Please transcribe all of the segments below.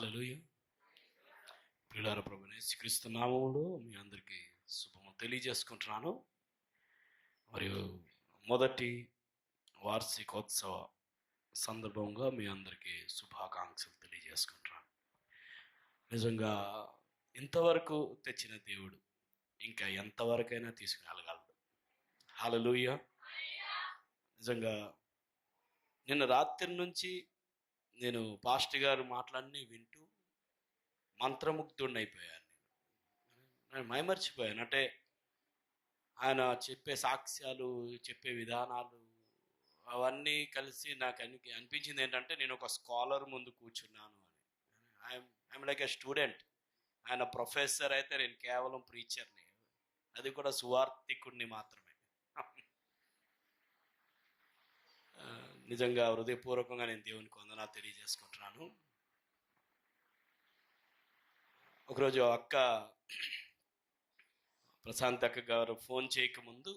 హల్లెలూయా. ప్రియులారా, ప్రభువైన యేసుక్రీస్తు నామములో మీ అందరికీ శుభము తెలియజేసుకుంటున్నాను. మరియు మొదటి వార్షికోత్సవ సందర్భంగా మీ అందరికీ శుభాకాంక్షలు తెలియజేసుకుంటున్నాను. నిజంగా ఇంతవరకు తెచ్చిన దేవుడు ఇంకా ఎంతవరకైనా తీసుకురాగలడు. హల్లెలూయా. నిజంగా నిన్న రాత్రి నుంచి నేను పాస్టర్ గారు మాటలన్నీ వింటూ మంత్రముగ్ధుడిని అయిపోయాను. నేను మైమర్చిపోయాను. అంటే ఆయన చెప్పే సాక్ష్యాలు, చెప్పే విధానాలు అవన్నీ కలిసి నాకు అనిపించింది ఏంటంటే నేను ఒక స్కాలర్ ముందు కూర్చున్నాను అని. I'm like a student. ఆయన ప్రొఫెసర్ అయితే నేను కేవలం ప్రీచర్ని, అది కూడా సువార్థికుడిని మాత్రమే. నిజంగా హృదయపూర్వకంగా నేను దేవునికి వందనాలు తెలియజేసుకుంటున్నాను. ఒకరోజు అక్క ప్రశాంత్ అక్క గారు ఫోన్ చేయకముందు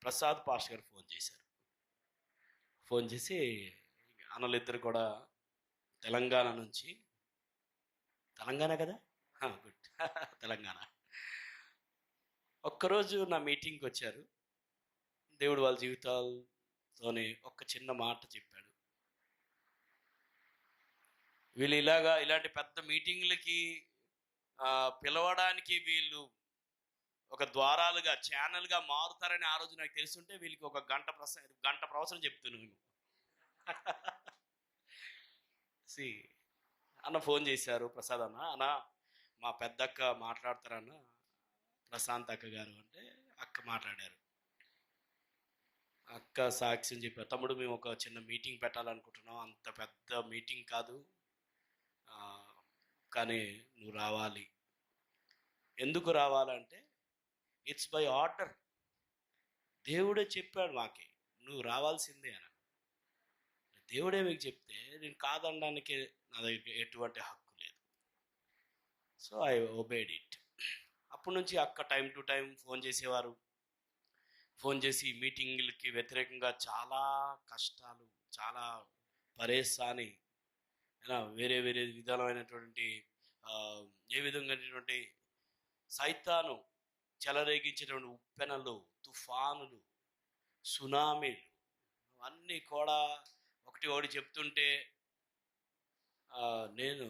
ప్రసాద్ పాష్ గారు ఫోన్ చేశారు. ఫోన్ చేసి అన్నలిద్దరు కూడా తెలంగాణ నుంచి, తెలంగాణ కదా, గుడ్, తెలంగాణ, ఒక్కరోజు నా మీటింగ్కి వచ్చారు. దేవుడు వాళ్ళ జీవితాలతోనే ఒక చిన్న మాట చెప్పాడు. వీళ్ళు ఇలాంటి పెద్ద మీటింగ్లకి పిలవడానికి వీళ్ళు ఒక ద్వారాలుగా, ఛానల్గా మారుతారని ఆ రోజు నాకు తెలుసుంటే వీళ్ళకి ఒక గంట ప్రవచనం చెప్తున్నాను. అన్న ఫోన్ చేశారు, ప్రసాద్ అన్న మా పెద్దక్క మాట్లాడతారన్న, ప్రశాంత్ అక్క గారు అంటే అక్క మాట్లాడారు. అక్క సాక్ష్యం చెప్పారు, తమ్ముడు మేము ఒక చిన్న మీటింగ్ పెట్టాలనుకుంటున్నాం, అంత పెద్ద మీటింగ్ కాదు, కానీ నువ్వు రావాలి. ఎందుకు రావాలంటే ఇట్స్ బై ఆర్డర్, దేవుడే చెప్పాడు మాకే నువ్వు రావాల్సిందే అని. దేవుడే మీకు చెప్తే నేను కాదనడానికి నా దగ్గర ఎటువంటి హక్కు లేదు. So I obeyed it. అప్పటి నుంచి అక్క టైం టు టైం ఫోన్ చేసేవారు. ఫోన్ చేసి మీటింగ్లకి వ్యతిరేకంగా చాలా కష్టాలు, చాలా పరేషాని, వేరే వేరే విధాలమైనటువంటి ఏ విధమైనటువంటి సైతాను చెలరేగించేటువంటి ఉప్పెనలు, తుఫానులు, సునామీలు అన్నీ కూడా ఒకటి చెప్తుంటే నేను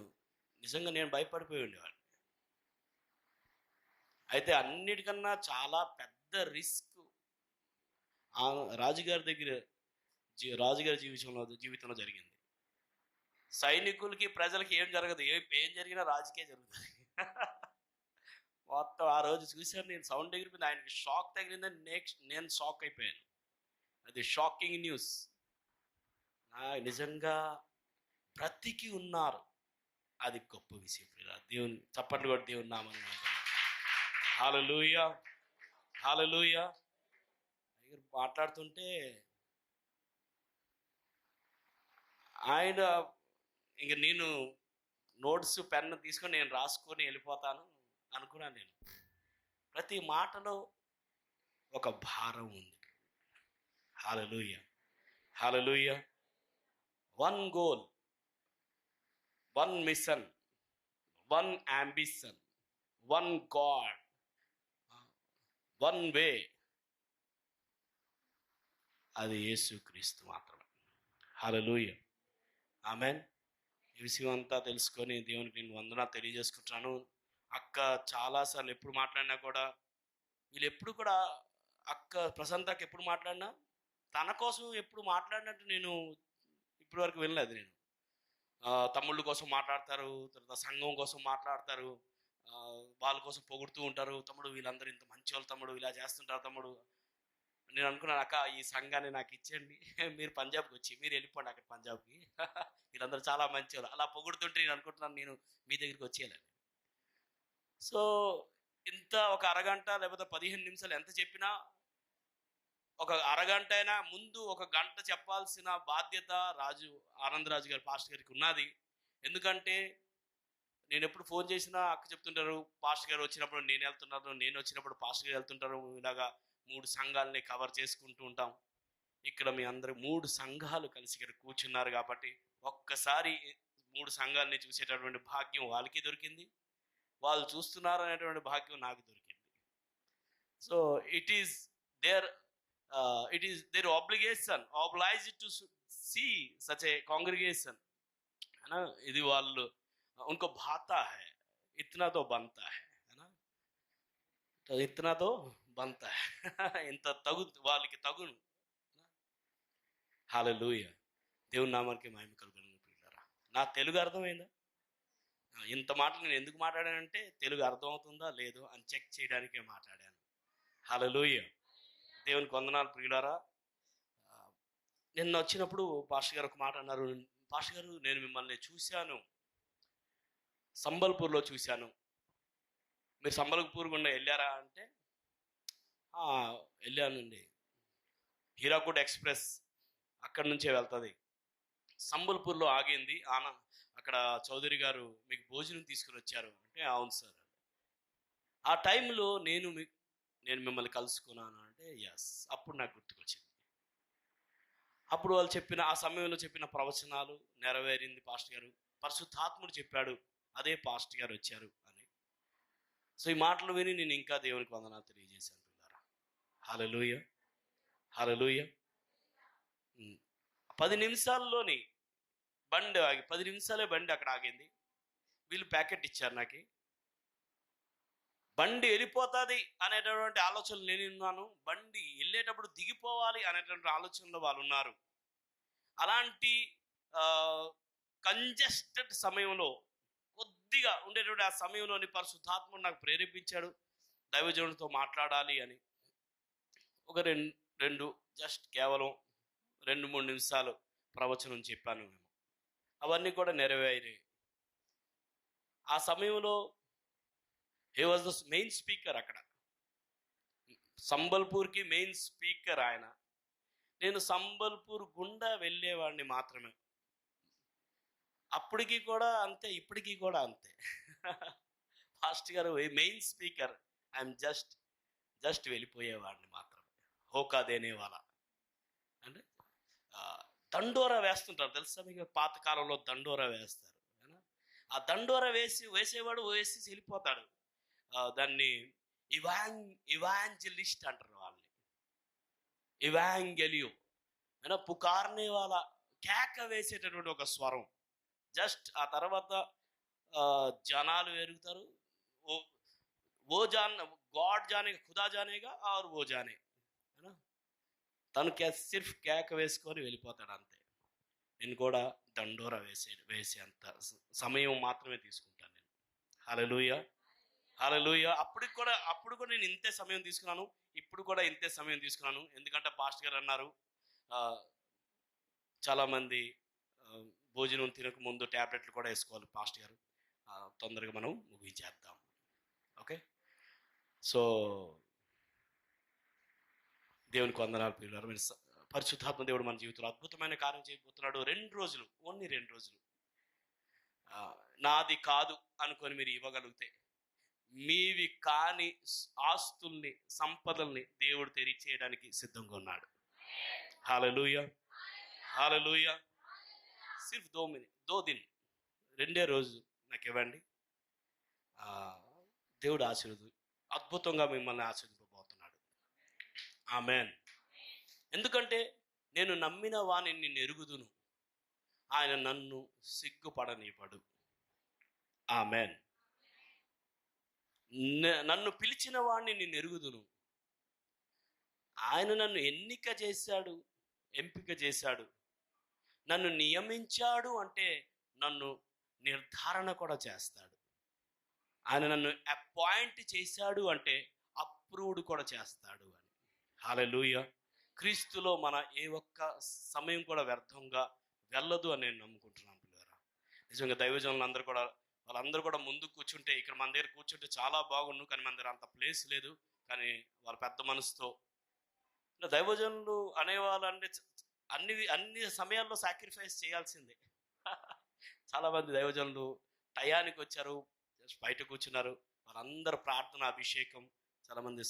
భయపడిపోయి ఉండేవాడిని. అయితే అన్నిటికన్నా చాలా పెద్ద రిస్క్ రాజుగారి జీవితంలో జరిగింది. సైనికులకి, ప్రజలకి ఏం జరగదు, ఏం జరిగినా రాజుకే జరుగుతుంది. మొత్తం ఆ రోజు చూశాను నేను, సౌండ్ ఎగిరిపోయింది, ఆయనకి షాక్ తగిలిందని నేను షాక్ అయిపోయాను. అది షాకింగ్ న్యూస్. నిజంగా బ్రతికి ఉన్నారు, అది గొప్ప విషయం. దేవుని చప్పట్లు కూడా దేవుని నామని. హల్లెలూయా, హల్లెలూయా. మాట్లాడుతుంటే ఆయన ఇంక నేను నోట్స్ పెన్ను తీసుకొని నేను రాసుకొని వెళ్ళిపోతాను అనుకున్నాను. నేను ప్రతి మాటలో ఒక భారం ఉంది. Hallelujah, hallelujah. One goal, one mission, one ambition, one God, one way, అది యేసుక్రీస్తు మాత్రమే. హల్లెలూయా, ఆమేన్. ఈ విషయం అంతా తెలుసుకొని దేవునికి నేను వందనాలు తెలియజేసుకుంటున్నాను. అక్క చాలాసార్లు ఎప్పుడు మాట్లాడినా కూడా, వీళ్ళు ఎప్పుడు కూడా, అక్క ప్రశాంత్ ఎప్పుడు మాట్లాడినా తన కోసం ఎప్పుడు మాట్లాడినట్టు నేను ఇప్పటి వరకు వినలేదు. నేను తమ్ముళ్ళ కోసం మాట్లాడతారు, తర్వాత సంఘం కోసం మాట్లాడతారు, వాళ్ళ కోసం పొగుడుతూ ఉంటారు. తమ్ముడు వీళ్ళందరూ ఇంత మంచి వాళ్ళు, తమ్ముడు ఇలా చేస్తుంటారు తమ్ముడు. నేను అనుకున్నాను, అక్క ఈ సంఘాన్ని నాకు ఇచ్చేయండి, మీరు పంజాబ్కి వచ్చి మీరు వెళ్ళిపోండి అక్కడ పంజాబ్కి, వీళ్ళందరూ చాలా మంచి వాళ్ళు. అలా పొగుడుతుంటే నేను అనుకుంటున్నాను నేను మీ దగ్గరికి వచ్చేయాలని. సో ఇంత ఒక అరగంట లేకపోతే 15 నిమిషాలు ఎంత చెప్పినా, ఒక అరగంట అయినా ముందు ఒక గంట చెప్పాల్సిన బాధ్యత ఆనందరాజు గారు పాస్టర్ గారికి ఉన్నది. ఎందుకంటే నేను ఎప్పుడు ఫోన్ చేసినా అక్క చెప్తుంటారు, పాస్టర్ గారు వచ్చినప్పుడు నేను వెళ్తున్నాను, నేను వచ్చినప్పుడు పాస్టర్ గారు వెళ్తుంటారు. ఇలాగా 3 సంఘాలని కవర్ చేసుకుంటూ ఉంటాం. ఇక్కడ మీ అందరూ 3 సంఘాలు కలిసి ఇక్కడ కూర్చున్నారు కాబట్టి ఒక్కసారి 3 సంఘాలని చూసేటటువంటి భాగ్యం వాళ్ళకి దొరికింది. వాళ్ళు చూస్తున్నారు అనేటువంటి భాగ్యం నాకు దొరికింది. So there it is they're obliged to see such a congregation, है ना. ఇది వాళ్ళు उनको भाता है, इतना तो बनता है ना. तो इतना तो बनता है. ఇంత వాళ్ళకి తగును. హల్లెలూయా. దేవుని నామానికి మహిమ కలుగును ప్రియులారా. నా తెలుగు అర్థమైందా? ఇంత మాటలు నేను ఎందుకు మాట్లాడానంటే తెలుగు అర్థమవుతుందా లేదో అని చెక్ చేయడానికే మాట్లాడాను. హల్లెలూయా. దేవునికి వందనాలు ప్రియులారా. నిన్న వచ్చినప్పుడు పాస్టర్ గారు ఒక మాట అన్నారు. పాస్టర్ గారు, నేను మిమ్మల్ని చూశాను, సంబల్పూర్లో చూశాను. మీరు సంబల్పూర్ గుండా వెళ్ళారా అంటే వెళ్ళానండి. హీరాకుడ్ ఎక్స్ప్రెస్ అక్కడి నుంచే వెళ్తుంది. సంబల్పూర్లో ఆగింది. అక్కడ చౌదరి గారు మీకు భోజనం తీసుకుని వచ్చారు అంటే అవును సార్. ఆ టైంలో నేను మిమ్మల్ని కలుసుకున్నాను అంటే ఎస్. అప్పుడు నాకు గుర్తుకొచ్చింది. అప్పుడు వాళ్ళు ఆ సమయంలో చెప్పిన ప్రవచనాలు నెరవేరింది. పాస్టర్ గారు పరిశుద్ధాత్ముడు చెప్పాడు, అదే పాస్టర్ గారు వచ్చారు అని. సో ఈ మాటలు విని నేను ఇంకా దేవునికి వందనాలు తెలియజేశాను పిల్లారా. హల్లెలూయా, హల్లెలూయా. 10 నిమిషాల్లోని బండి ఆగి 10 నిమిషాలే బండి అక్కడ ఆగింది. వీళ్ళు ప్యాకెట్ ఇచ్చారు నాకు. బండి వెళ్ళిపోతుంది అనేటటువంటి ఆలోచనలు నేను ఉన్నాను. బండి వెళ్ళేటప్పుడు దిగిపోవాలి అనేటువంటి ఆలోచనలో వాళ్ళు ఉన్నారు. అలాంటి కంజెస్టెడ్ సమయంలో కొద్దిగా ఉండేటువంటి ఆ సమయంలోని పరిశుద్ధాత్ముడు నాకు ప్రేరేపించాడు దైవజనుడితో మాట్లాడాలి అని. ఒక రెండు జస్ట్ కేవలం 2-3 నిమిషాలు ప్రవచనం చెప్పాను. మేము అవన్నీ కూడా నెరవేరాయి. ఆ సమయంలో he was the main speaker. అక్కడ సంబల్పూర్కి మెయిన్ స్పీకర్ ఆయన. నేను సంబల్పూర్ గుండా వెళ్ళేవాడిని మాత్రమే. అప్పటికి కూడా అంతే, ఇప్పటికీ కూడా అంతే. పాస్టర్ గారు మెయిన్ స్పీకర్, ఐఎమ్ జస్ట్ వెళ్ళిపోయేవాడిని మాత్రమే. హోకా దేనేవాళ్ళ అంటే దండోరా వేస్తుంటారు తెలుసా మీకు? పాతకాలంలో దండోరా వేస్తారు. ఆ దండోరా వేసేవాడు వెళ్ళిపోతాడు. దాన్ని ఇవాంజలిస్ట్ అంటారు వాళ్ళని. ఇవాంగెలియో అయినా పుకార్నే వాళ్ళ కేక వేసేటటువంటి ఒక స్వరం. జస్ట్ ఆ తర్వాత జనాలు ఎరుగుతారు. ఓ గాడ్ జానేగా, ఖుదా జానేగా ఆర్ ఓ జానే, తను సిర్ఫ్ కేక వేసుకొని వెళ్ళిపోతాడు అంతే. నేను కూడా దండోరా వేసే అంత సమయం మాత్రమే తీసుకుంటాను నేను. హల్లెలూయా, హల్లెలూయా. అప్పుడు కూడా నేను ఇంతే సమయం తీసుకున్నాను, ఇప్పుడు కూడా ఇంతే సమయం తీసుకున్నాను. ఎందుకంటే పాస్టర్ గారు అన్నారు, చాలామంది భోజనం తినక ముందు ట్యాబ్లెట్లు కూడా వేసుకోవాలి పాస్టర్ గారు, తొందరగా మనం ముగించేద్దాం. ఓకే. సో దేవునికి వందనాలు ప్రియులారా. పరిశుద్ధాత్మ దేవుడు మన జీవితంలో అద్భుతమైన కార్యం చేయబోతున్నాడు. 2 రోజులు, ఓన్లీ 2 రోజులు. నాది కాదు అనుకొని మీరు ఇవ్వగలిగితే మీవి కాని ఆస్తుల్ని, సంపదల్ని దేవుడు తెరిచేయడానికి సిద్ధంగా ఉన్నాడు. హల్లెలూయా, హల్లెలూయా. సిర్ఫ్ 2 దిన్, 2 రోజు నాకు ఇవ్వండి. దేవుడు అద్భుతంగా మిమ్మల్ని ఆశీర్వదింపబోతున్నాడు. ఆమెన్. ఎందుకంటే నేను నమ్మిన వాణ్ణి నిన్ను ఎరుగుదును, ఆయన నన్ను సిగ్గుపడనివ్వడు. ఆమెన్. నన్ను పిలిచిన వాణ్ణి నిన్ను ఎరుగుదును, ఆయన నన్ను ఎంపిక చేశాడు, నన్ను నియమించాడు అంటే నన్ను నిర్ధారణ కూడా చేస్తాడు. ఆయన నన్ను అపాయింట్ చేశాడు అంటే అప్రూవ్డ్ కూడా చేస్తాడు అని. హల్లెలూయా. క్రీస్తులో మన ఏ ఒక్క సమయం కూడా వ్యర్థంగా వెళ్ళదు అని నేను నమ్ముకుంటున్నాను పిల్లరా. నిజంగా దైవజనులు వాళ్ళందరూ కూడా ముందు కూర్చుంటే, ఇక్కడ మన దగ్గర కూర్చుంటే చాలా బాగుండు, కానీ మన దగ్గర అంత ప్లేస్ లేదు. కానీ వాళ్ళ పెద్ద మనసుతో దైవజనులు అనేవాళ్ళంటే అన్ని సమయాల్లో సాక్రిఫైస్ చేయాల్సిందే. చాలామంది దైవజనులు టయానికి వచ్చారు, బయట కూర్చున్నారు. వాళ్ళందరూ ప్రార్థన, అభిషేకం. చాలామంది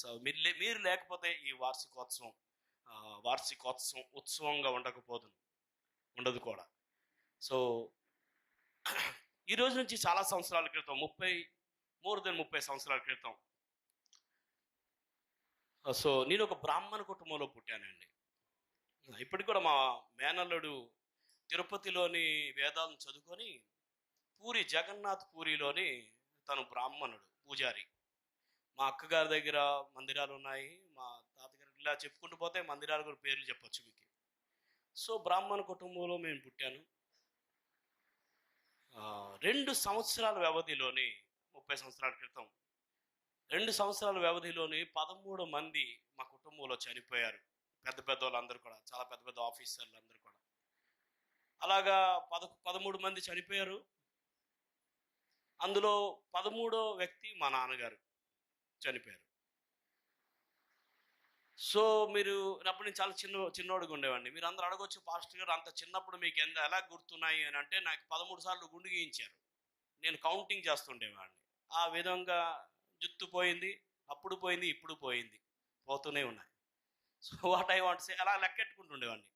మీరు లేకపోతే ఈ వార్షికోత్సవం ఉత్సవంగా ఉండదు కూడా. సో ఈ రోజు నుంచి చాలా సంవత్సరాల క్రితం, మోర్ దెన్ 30 సంవత్సరాల క్రితం, సో నేను ఒక బ్రాహ్మణ కుటుంబంలో పుట్టానండి. ఇప్పటికి కూడా మా మేనల్లుడు తిరుపతిలోని వేదాలను చదువుకొని జగన్నాథ్ పూరిలోని తను బ్రాహ్మణుడు, పూజారి. మా అక్కగారి దగ్గర మందిరాలు ఉన్నాయి, మా తాతగారి ఇలా చెప్పుకుంటూ పోతే మందిరాల కూడా పేర్లు చెప్పొచ్చు మీకు. సో బ్రాహ్మణ కుటుంబంలో మేము పుట్టాను. 2 సంవత్సరాల వ్యవధిలోని, 30 సంవత్సరాల క్రితం 2 సంవత్సరాల వ్యవధిలోని 13 మంది మా కుటుంబంలో చనిపోయారు. పెద్ద పెద్ద వాళ్ళందరూ కూడా, చాలా పెద్ద పెద్ద ఆఫీసర్లు అందరూ కూడా. అలాగా 13 మంది చనిపోయారు. అందులో 13వ వ్యక్తి మా నాన్నగారు చనిపోయారు. సో మీరు అప్పుడు నేను చాలా చిన్నోడుగా ఉండేవాడిని. మీరు అందరూ అడగొచ్చు, పాస్టర్ గారు అంత చిన్నప్పుడు మీకు ఎలా గుర్తున్నాయి అని అంటే, నాకు 13 సార్లు గుండు గీయించారు. నేను కౌంటింగ్ చేస్తుండేవాడిని. ఆ విధంగా జుత్తు పోయింది, అప్పుడు పోయింది, ఇప్పుడు పోయింది, పోతూనే ఉన్నాయి. So what I want say, అలా లెక్కెట్టుకుంటుండేవాడిని.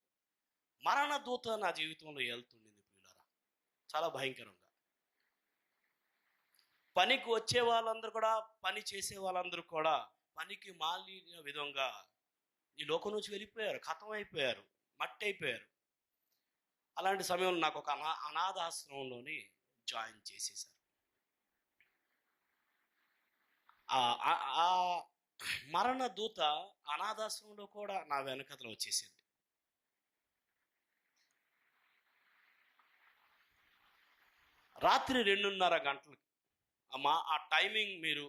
మరణ దూత నా జీవితంలో వెళ్తుండింది పిల్లరా, చాలా భయంకరంగా. పనికి వచ్చే వాళ్ళందరూ కూడా, పని చేసే వాళ్ళందరూ కూడా పనికి మాలిన విధంగా ఈ లోకం నుంచి వెళ్ళిపోయారు, ఖతం అయిపోయారు, మట్టి అయిపోయారు. అలాంటి సమయంలో నాకు ఒక అనాథాశ్రమంలోని జాయిన్ చేసేసారు. ఆ మరణ దూత అనాథాశ్రమంలో కూడా నా వెనకతలో వచ్చేసింది. రాత్రి 2:30 గంటలకి అమ్మా, ఆ టైమింగ్ మీరు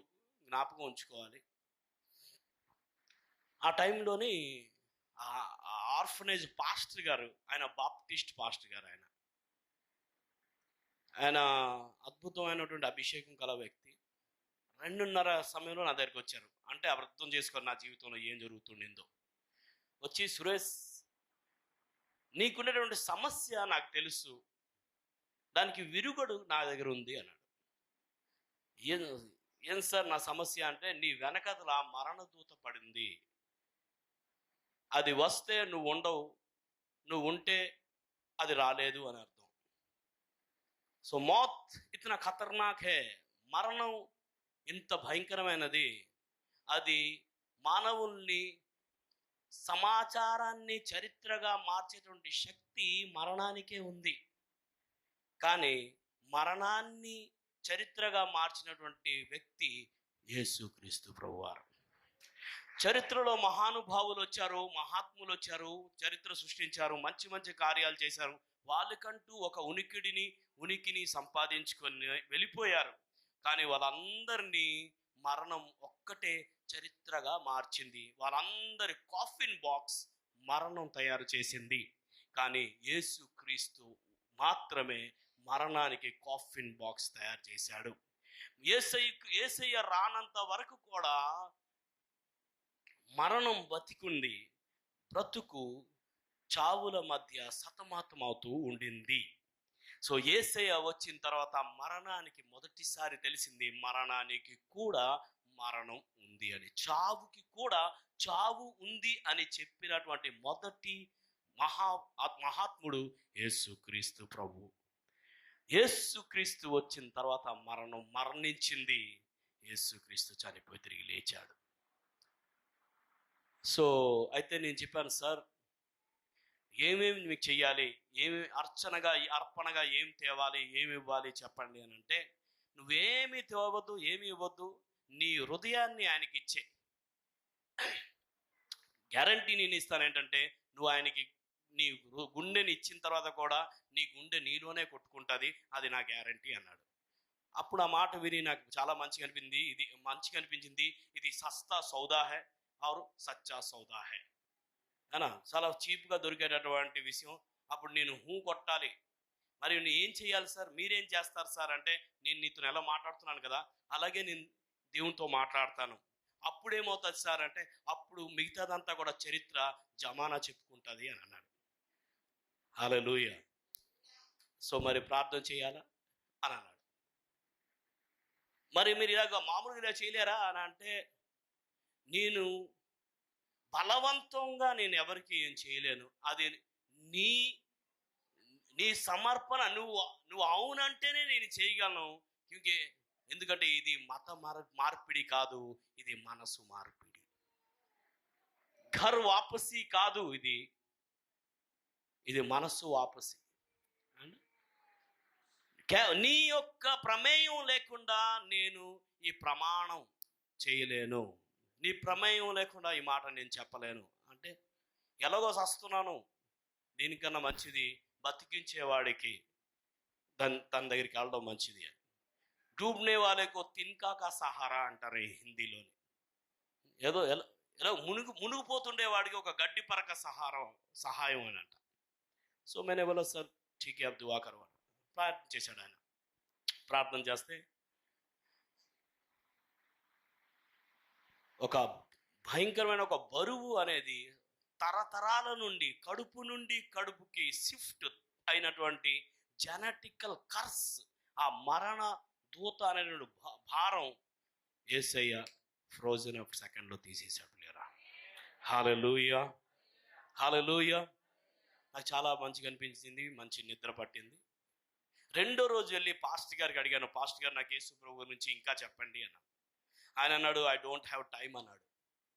జ్ఞాపకం ఉంచుకోవాలి. ఆ టైంలోని ఆర్ఫనేజ్ పాస్టర్ గారు, ఆయన బాప్టిస్ట్ పాస్టర్ గారు, ఆయన అద్భుతమైనటువంటి అభిషేకం కల వ్యక్తి. 2:30 సమయంలో నా దగ్గరికి వచ్చారు. అంటే అర్థం చేసుకొని నా జీవితంలో ఏం జరుగుతుండిందో. వచ్చి, సురేష్, నీకున్నటువంటి సమస్య నాకు తెలుసు, దానికి విరుగుడు నా దగ్గర ఉంది అన్నాడు. ఏం సార్ నా సమస్య అంటే, నీ వెనకతల మరణదూత పడింది, అది వస్తే నువ్వు ఉండవు, నువ్వు ఉంటే అది రాలేదు అని అర్థం. సో మౌత్ ఇతన ఖతర్నాక్ హే, మరణం ఇంత భయంకరమైనది, అది మానవుల్ని, సమాచారాన్ని చరిత్రగా మార్చేటువంటి శక్తి మరణానికే ఉంది. కానీ మరణాన్ని చరిత్రగా మార్చినటువంటి వ్యక్తి యేసుక్రీస్తు ప్రభువారు. చరిత్రలో మహానుభావులు వచ్చారు, మహాత్ములు వచ్చారు, చరిత్ర సృష్టించారు, మంచి మంచి కార్యాలు చేశారు. వాళ్ళకంటూ ఒక ఉనికిని సంపాదించుకొని వెళ్ళిపోయారు. కానీ వాళ్ళందరినీ మరణం ఒక్కటే చరిత్రగా మార్చింది. వాళ్ళందరి కాఫిన్ బాక్స్ మరణం తయారు చేసింది. కానీ యేసుక్రీస్తు మాత్రమే మరణానికి కాఫిన్ బాక్స్ తయారు చేశాడు. యేసయ్య రానంత వరకు కూడా మరణం బతికుంది, బ్రతుకు చావుల మధ్య సతమతమవుతూ ఉండింది. సో యేసయ్య వచ్చిన తర్వాత మరణానికి మొదటిసారి తెలిసింది, మరణానికి కూడా మరణం ఉంది అని, చావుకి కూడా చావు ఉంది అని చెప్పినటువంటి మొదటి మహాత్ముడు యేసుక్రీస్తు ప్రభు. యేసుక్రీస్తు వచ్చిన తర్వాత మరణం మరణించింది, యేసుక్రీస్తు చనిపోయి తిరిగి లేచాడు. సో అయితే నేను చెప్పాను, సార్ ఏమేమి మీకు చెయ్యాలి, అర్పణగా ఏం తేవాలి, ఏమి ఇవ్వాలి చెప్పండి అని అంటే, నువ్వేమి తేవద్దు, ఏమి ఇవ్వద్దు, నీ హృదయాన్ని ఆయనకి ఇచ్చే. గ్యారంటీ నేను ఇస్తాను ఏంటంటే, నువ్వు ఆయనకి నీ గుండెని ఇచ్చిన తర్వాత కూడా నీ గుండె నీలోనే కొట్టుకుంటుంది, అది నా గ్యారంటీ అన్నాడు. అప్పుడు ఆ మాట విని నాకు చాలా మంచిగా అనిపించింది. ఇది సస్తా సౌదా హై ఆరు సచ్చా సౌదా హై అనా, చాలా చీప్గా దొరికేటటువంటి విషయం. అప్పుడు నేను కొట్టాలి. మరి నేను ఏం చేయాలి సార్, మీరేం చేస్తారు సార్ అంటే, నేను నీతో ఎలా మాట్లాడుతున్నాను కదా, అలాగే నేను దేవునితో మాట్లాడతాను. అప్పుడేమవుతుంది సార్ అంటే, అప్పుడు మిగతాదంతా కూడా చరిత్ర జమానా చెప్పుకుంటుంది అని అన్నాడు. హల్లెలూయా. సో మరి ప్రార్థన చేయాలా అని అన్నాడు. మరి మీరు ఇలాగ మామూలుగా ఇలా చేయలేరా అని అంటే, నేను బలవంతంగా నేను ఎవరికి ఏం చేయలేను, అది నీ సమర్పణ నువ్వు నువ్వు అవునంటేనే నేను చేయగలను. ఎందుకంటే ఇది మార్పిడి కాదు, ఇది మనసు మార్పిడి. ఘర్ వాపసి కాదు, ఇది మనస్సు వాపసి. నీ యొక్క ప్రమేయం లేకుండా నేను ఈ ప్రమాణం చేయలేను, నీ ప్రమేయం లేకుండా ఈ మాట నేను చెప్పలేను. అంటే ఎలాగో చస్తున్నాను, దీనికన్నా మంచిది బతికించేవాడికి తన దగ్గరికి వెళ్ళడం మంచిది అని. డూబ్నే వాళ్ళకు తిన్కా కా సహారా అంటారు హిందీలోని. ఏదో ఎలా మునిగిపోతుండేవాడికి ఒక గడ్డి పరక సహాయం అని అంట. సో మేనే బోలా సార్ ఠీక్ హై అబ్ దుఆ కరో. ప్రార్థన చేశాడు ఆయన. ప్రార్థన చేస్తే ఒక భయంకరమైన ఒక బరువు అనేది తరతరాల నుండి కడుపుకి షిఫ్ట్ అయినటువంటి జెనెటికల్ కర్స్, ఆ మరణ దూత అనేటువంటి భారం యేసయ్య ఫ్రోజన్ ఆఫ్ సెకండ్లో తీసేశాడు. లేరా హల్లెలూయా, హల్లెలూయా. నాకు చాలా మంచిగా అనిపించింది, మంచి నిద్ర పట్టింది. రెండో రోజు వెళ్ళి పాస్టర్ గారికి అడిగాను, పాస్టర్ గారు నాకు యేసు ప్రభు గురించి ఇంకా చెప్పండి అన్నాను. ఆయన అన్నాడు, ఐ డోంట్ హ్యావ్ టైం అన్నాడు.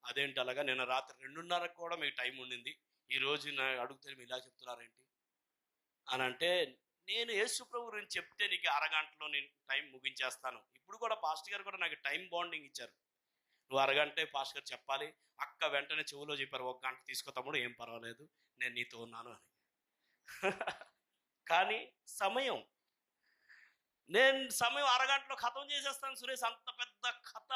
అదేంటి అలాగా? నిన్న రాత్రి 2:30 కూడా మీకు టైం ఉండింది, ఈరోజు అడిగితే మీరు ఇలా చెప్తున్నారేంటి అని అంటే, నేను యేసు ప్రభు గురించి చెప్తే నీకు అరగంటలో నేను టైం ముగించేస్తాను. ఇప్పుడు కూడా పాస్టర్ గారు కూడా నాకు టైం బాండింగ్ ఇచ్చారు. నువ్వు అరగంటే పాస్టర్ గారు చెప్పాలి. అక్క వెంటనే చెవులో చెప్పారు, 1 గంట తీసుకో తమ్ముడు, ఏం పర్వాలేదు, నేను నీతో ఉన్నాను అని. కానీ సమయం అరగంటలో ఖతం చేసేస్తాను సురేష్. అంత పెద్ద కథ,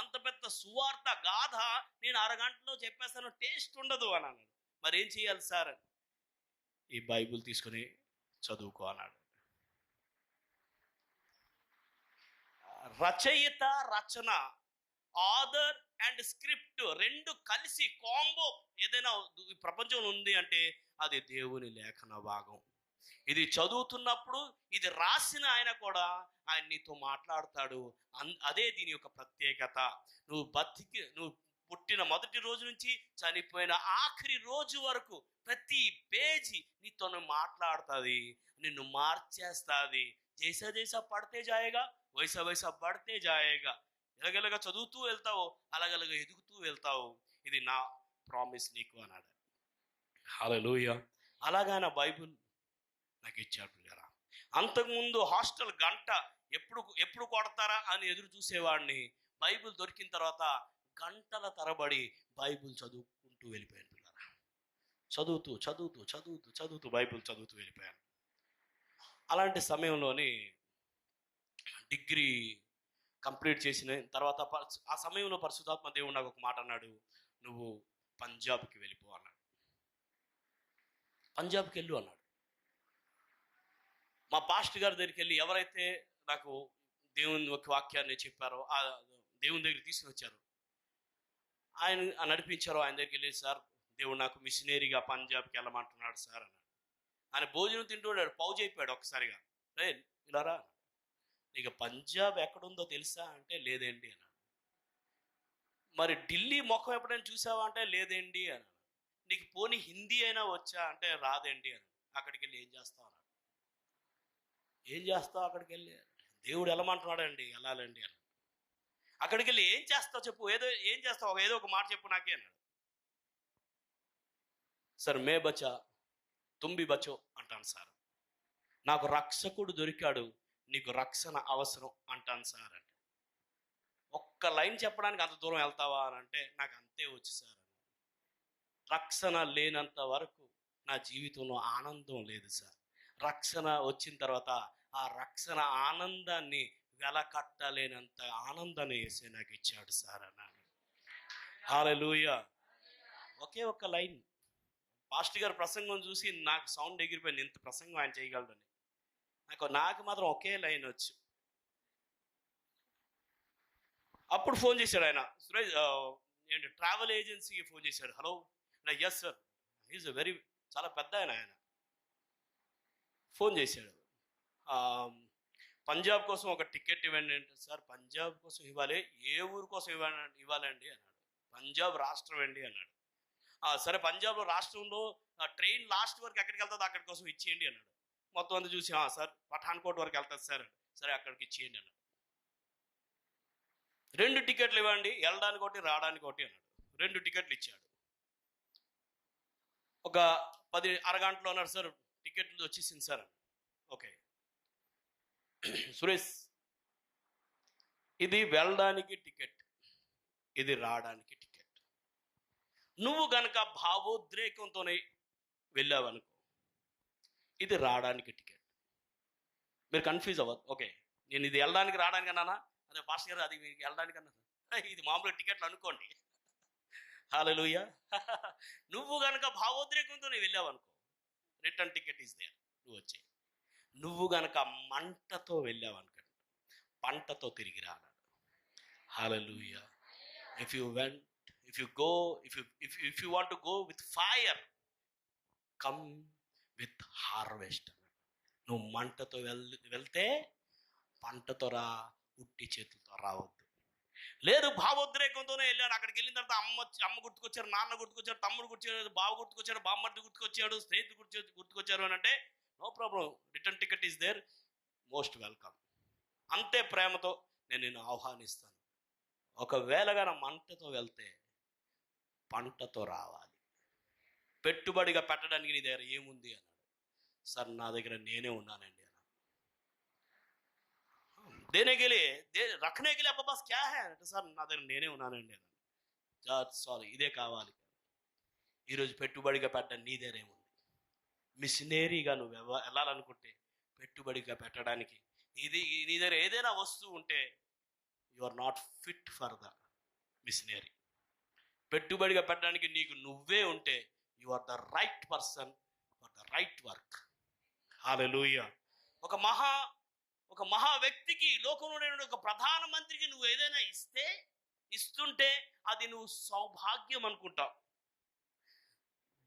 అంత పెద్ద సువార్త గాథ నేను అరగంటలో చెప్పేస్తాను, టేస్ట్ ఉండదు అని అన్నాడు. మరి ఏం చేయాలి సార్? ఈ బైబిల్ తీసుకుని చదువుకో అన్నాడు. రచయిత, రచన, ఆథర్ అండ్ స్క్రిప్ట్ రెండు కలిసి కాంబో ఏదైనా ఈ ప్రపంచంలో ఉంది అంటే అది దేవుని లేఖన భాగం. ఇది చదువుతున్నప్పుడు ఇది రాసిన ఆయన కూడా ఆయన నీతో మాట్లాడతాడు. అదే దీని యొక్క ప్రత్యేకత. నువ్వు పుట్టిన మొదటి రోజు నుంచి చనిపోయిన ఆఖరి రోజు వరకు ప్రతి పేజీ నీతో మాట్లాడుతుంది, నిన్ను మార్చేస్తుంది. జైసా పడితే జాయేగా, వైసా పడితే జాయేగా. ఎలాగెలాగా చదువుతూ వెళ్తావు, అలాగలాగా ఎదుగుతూ వెళ్తావు. ఇది నా ప్రామిస్ నీకు అన్నాడు. హల్లెలూయా. అలాగా నా బైబిల్ నాకు ఇచ్చాడు కదా. అంతకుముందు హాస్టల్ గంట ఎప్పుడు కొడతారా అని ఎదురు చూసేవాడిని. బైబిల్ దొరికిన తర్వాత గంటల తరబడి బైబిల్ చదువుకుంటూ వెళ్ళిపోయాను పిల్లరా. చదువుతూ బైబిల్ చదువుతూ వెళ్ళిపోయాను. అలాంటి సమయంలోని డిగ్రీ కంప్లీట్ చేసిన తర్వాత ఆ సమయంలో పరిశుద్ధాత్మ దేవుడు నాకు ఒక మాట అన్నాడు, నువ్వు పంజాబ్కి వెళ్ళిపో అన్నాడు. పంజాబ్కి వెళ్ళు అన్నాడు. మా పాస్టర్ గారి దగ్గరికి వెళ్ళి ఎవరైతే నాకు దేవుని ఒక వాక్యాన్ని చెప్పారో, ఆ దేవుని దగ్గరికి తీసుకుని వచ్చారు, ఆయన నడిపించారో, ఆయన దగ్గరికి వెళ్ళి, సార్ దేవుడు నాకు మిషనరీగా పంజాబ్కి వెళ్ళమంటున్నాడు సార్ అన్నాడు. ఆయన భోజనం తింటున్నాడు, పౌజ్ అయిపోయాడు ఒక్కసారిగా. రే ఇలారా, నీకు పంజాబ్ ఎక్కడుందో తెలుసా అంటే లేదేంటి అన్నాడు. మరి ఢిల్లీ ముఖం ఎప్పుడైనా చూసావా అంటే లేదేంటి అన్నాడు. నీకు పోనీ హిందీ అయినా వచ్చా అంటే రాదేంటి అన్నాడు. అక్కడికి వెళ్ళి ఏం చేస్తావు అన్నాడు. ఏం చేస్తావు అక్కడికి వెళ్ళి? దేవుడు వెళ్ళమంటున్నాడండి, వెళ్ళాలండి అన్నాడు. అక్కడికి వెళ్ళి ఏం చేస్తావు చెప్పు, ఏం చేస్తావు, ఏదో ఒక మాట చెప్పు నాకే అన్నాడు. సార్ మే బచా తుంబి బచో అంటాను సార్. నాకు రక్షకుడు దొరికాడు, నీకు రక్షణ అవసరం అంటాను సార్ అంటే. ఒక్క లైన్ చెప్పడానికి అంత దూరం వెళ్తావా అని అంటే నాకు అంతే వచ్చు సార్. రక్షణ లేనంత వరకు నా జీవితంలో ఆనందం లేదు సార్. రక్షణ వచ్చిన తర్వాత ఆ రక్షణ ఆనందాన్ని వెలకట్టలేనంత ఆనందాన్ని యేసయ్య నాకు ఇచ్చాడు సార్ అన్నాడు. హల్లెలూయా. ఒకే ఒక్క లైన్. పాస్టర్ గారు ప్రసంగం చూసి నాకు సౌండ్ ఎగిరిపోయింది, ఇంత ప్రసంగం ఆయన చేయగలడని. నాకు మాత్రం ఒకే లైన్ వచ్చు. అప్పుడు ఫోన్ చేశాడు ఆయన, సురేష్ ఏంటి ట్రావెల్ ఏజెన్సీకి ఫోన్ చేశాడు. హలో, ఎస్ సార్, ఈజ్ చాలా పెద్ద ఆయన ఫోన్ చేశాడు. పంజాబ్ కోసం ఒక టికెట్ ఇవ్వండి అంటే, సార్ పంజాబ్ కోసం ఇవ్వాలి, ఏ ఊరు కోసం ఇవ్వాలండి అన్నాడు. పంజాబ్ రాష్ట్రం అండి అన్నాడు. సరే పంజాబ్లో రాష్ట్రంలో ట్రైన్ లాస్ట్ వరకు ఎక్కడికి వెళ్తుందో అక్కడి కోసం ఇచ్చేయండి అన్నాడు. మొత్తం అంతా చూసి సార్ పఠాన్కోట్ వరకు వెళ్తుంది సార్, సరే అక్కడికి ఇచ్చేయండి అన్నాడు. 2 టికెట్లు ఇవ్వండి, వెళ్ళడానికి ఒకటి రావడానికి ఒకటి అన్నాడు. 2 టికెట్లు ఇచ్చాడు. ఒక 10 అరగంటలో అన్నాడు, సార్ టికెట్లు వచ్చేసింది సార్. ఓకే సురేష్, ఇది వెళ్ళడానికి టికెట్, ఇది రావడానికి టికెట్. నువ్వు గనక భావోద్రేకంతోనే వెళ్ళావనుకో, ఇది రావడానికి టికెట్. మీరు కన్ఫ్యూజ్ అవ్వదు. ఓకే నేను ఇది వెళ్ళడానికి రావడానికి అన్నానా, అదే పాస్టర్ గారు అది మీకు వెళ్ళడానికి అన్నా, ఇది మామూలుగా టికెట్లు అనుకోండి. హల్లెలూయా. నువ్వు గనక భావోద్రేకంతోనే వెళ్ళావనుకో, రిటర్న్ టికెట్ ఈస్ దేర్, నువ్వు వచ్చే. నువ్వు గనక మంటతో వెళ్ళావనుకోండి, పంటతో తిరిగి రానాడు. Hallelujah. If you went, if you want to go with fire, come with harvest. నువ్వు మంటతో వెళ్తే పంటతో రా, ఉట్టి చేతులతో రావద్దు. లేదు భావోద్రేకంతోనే వెళ్ళాను, అక్కడికి వెళ్ళిన తర్వాత అమ్మ గుర్తుకొచ్చారు, నాన్న గుర్తుకొచ్చారు, తమ్ముడు గుర్తుకొచ్చారు, బావ గుర్తుకొచ్చాడు, బామ్మర్ది గుర్తుకొచ్చాడు, స్నేహితుడు గుర్తుకొచ్చారు అని అంటే no problem, return ticket is there, most welcome. అంతే ప్రేమతో నేను నిన్ను ఆహ్వానిస్తాను. ఒకవేళగా నా మంటతో వెళ్తే పంటతో రావాలి. పెట్టుబడిగా పెట్టడానికి నీ దగ్గర ఏముంది అన్నాడు. సార్ నా దగ్గర నేనే ఉన్నానండి అన్నాడు. దేనేకెళ్ళి రఖనేకెళ్ళి అబ్బా బస్ క్యా హై అంటే, సార్ నా దగ్గర నేనే ఉన్నానండి అన్నాడు. సారీ, ఇదే కావాలి. ఈరోజు పెట్టుబడిగా పెట్టడానికి నీ దగ్గర ఏముంది? మిషనరీగా నువ్వు వెళ్ళాలనుకుంటే పెట్టుబడిగా పెట్టడానికి నీ దగ్గర ఏదైనా వస్తువు ఉంటే you are not fit for the missionary. పెట్టుబడిగా పెట్టడానికి నీకు నువ్వే ఉంటే you are the right person for the right work. Hallelujah. ఒక మహా వ్యక్తికి, లోకంలో ఒక ప్రధానమంత్రికి నువ్వు ఏదైనా ఇస్తుంటే అది నువ్వు సౌభాగ్యం అనుకుంటావు.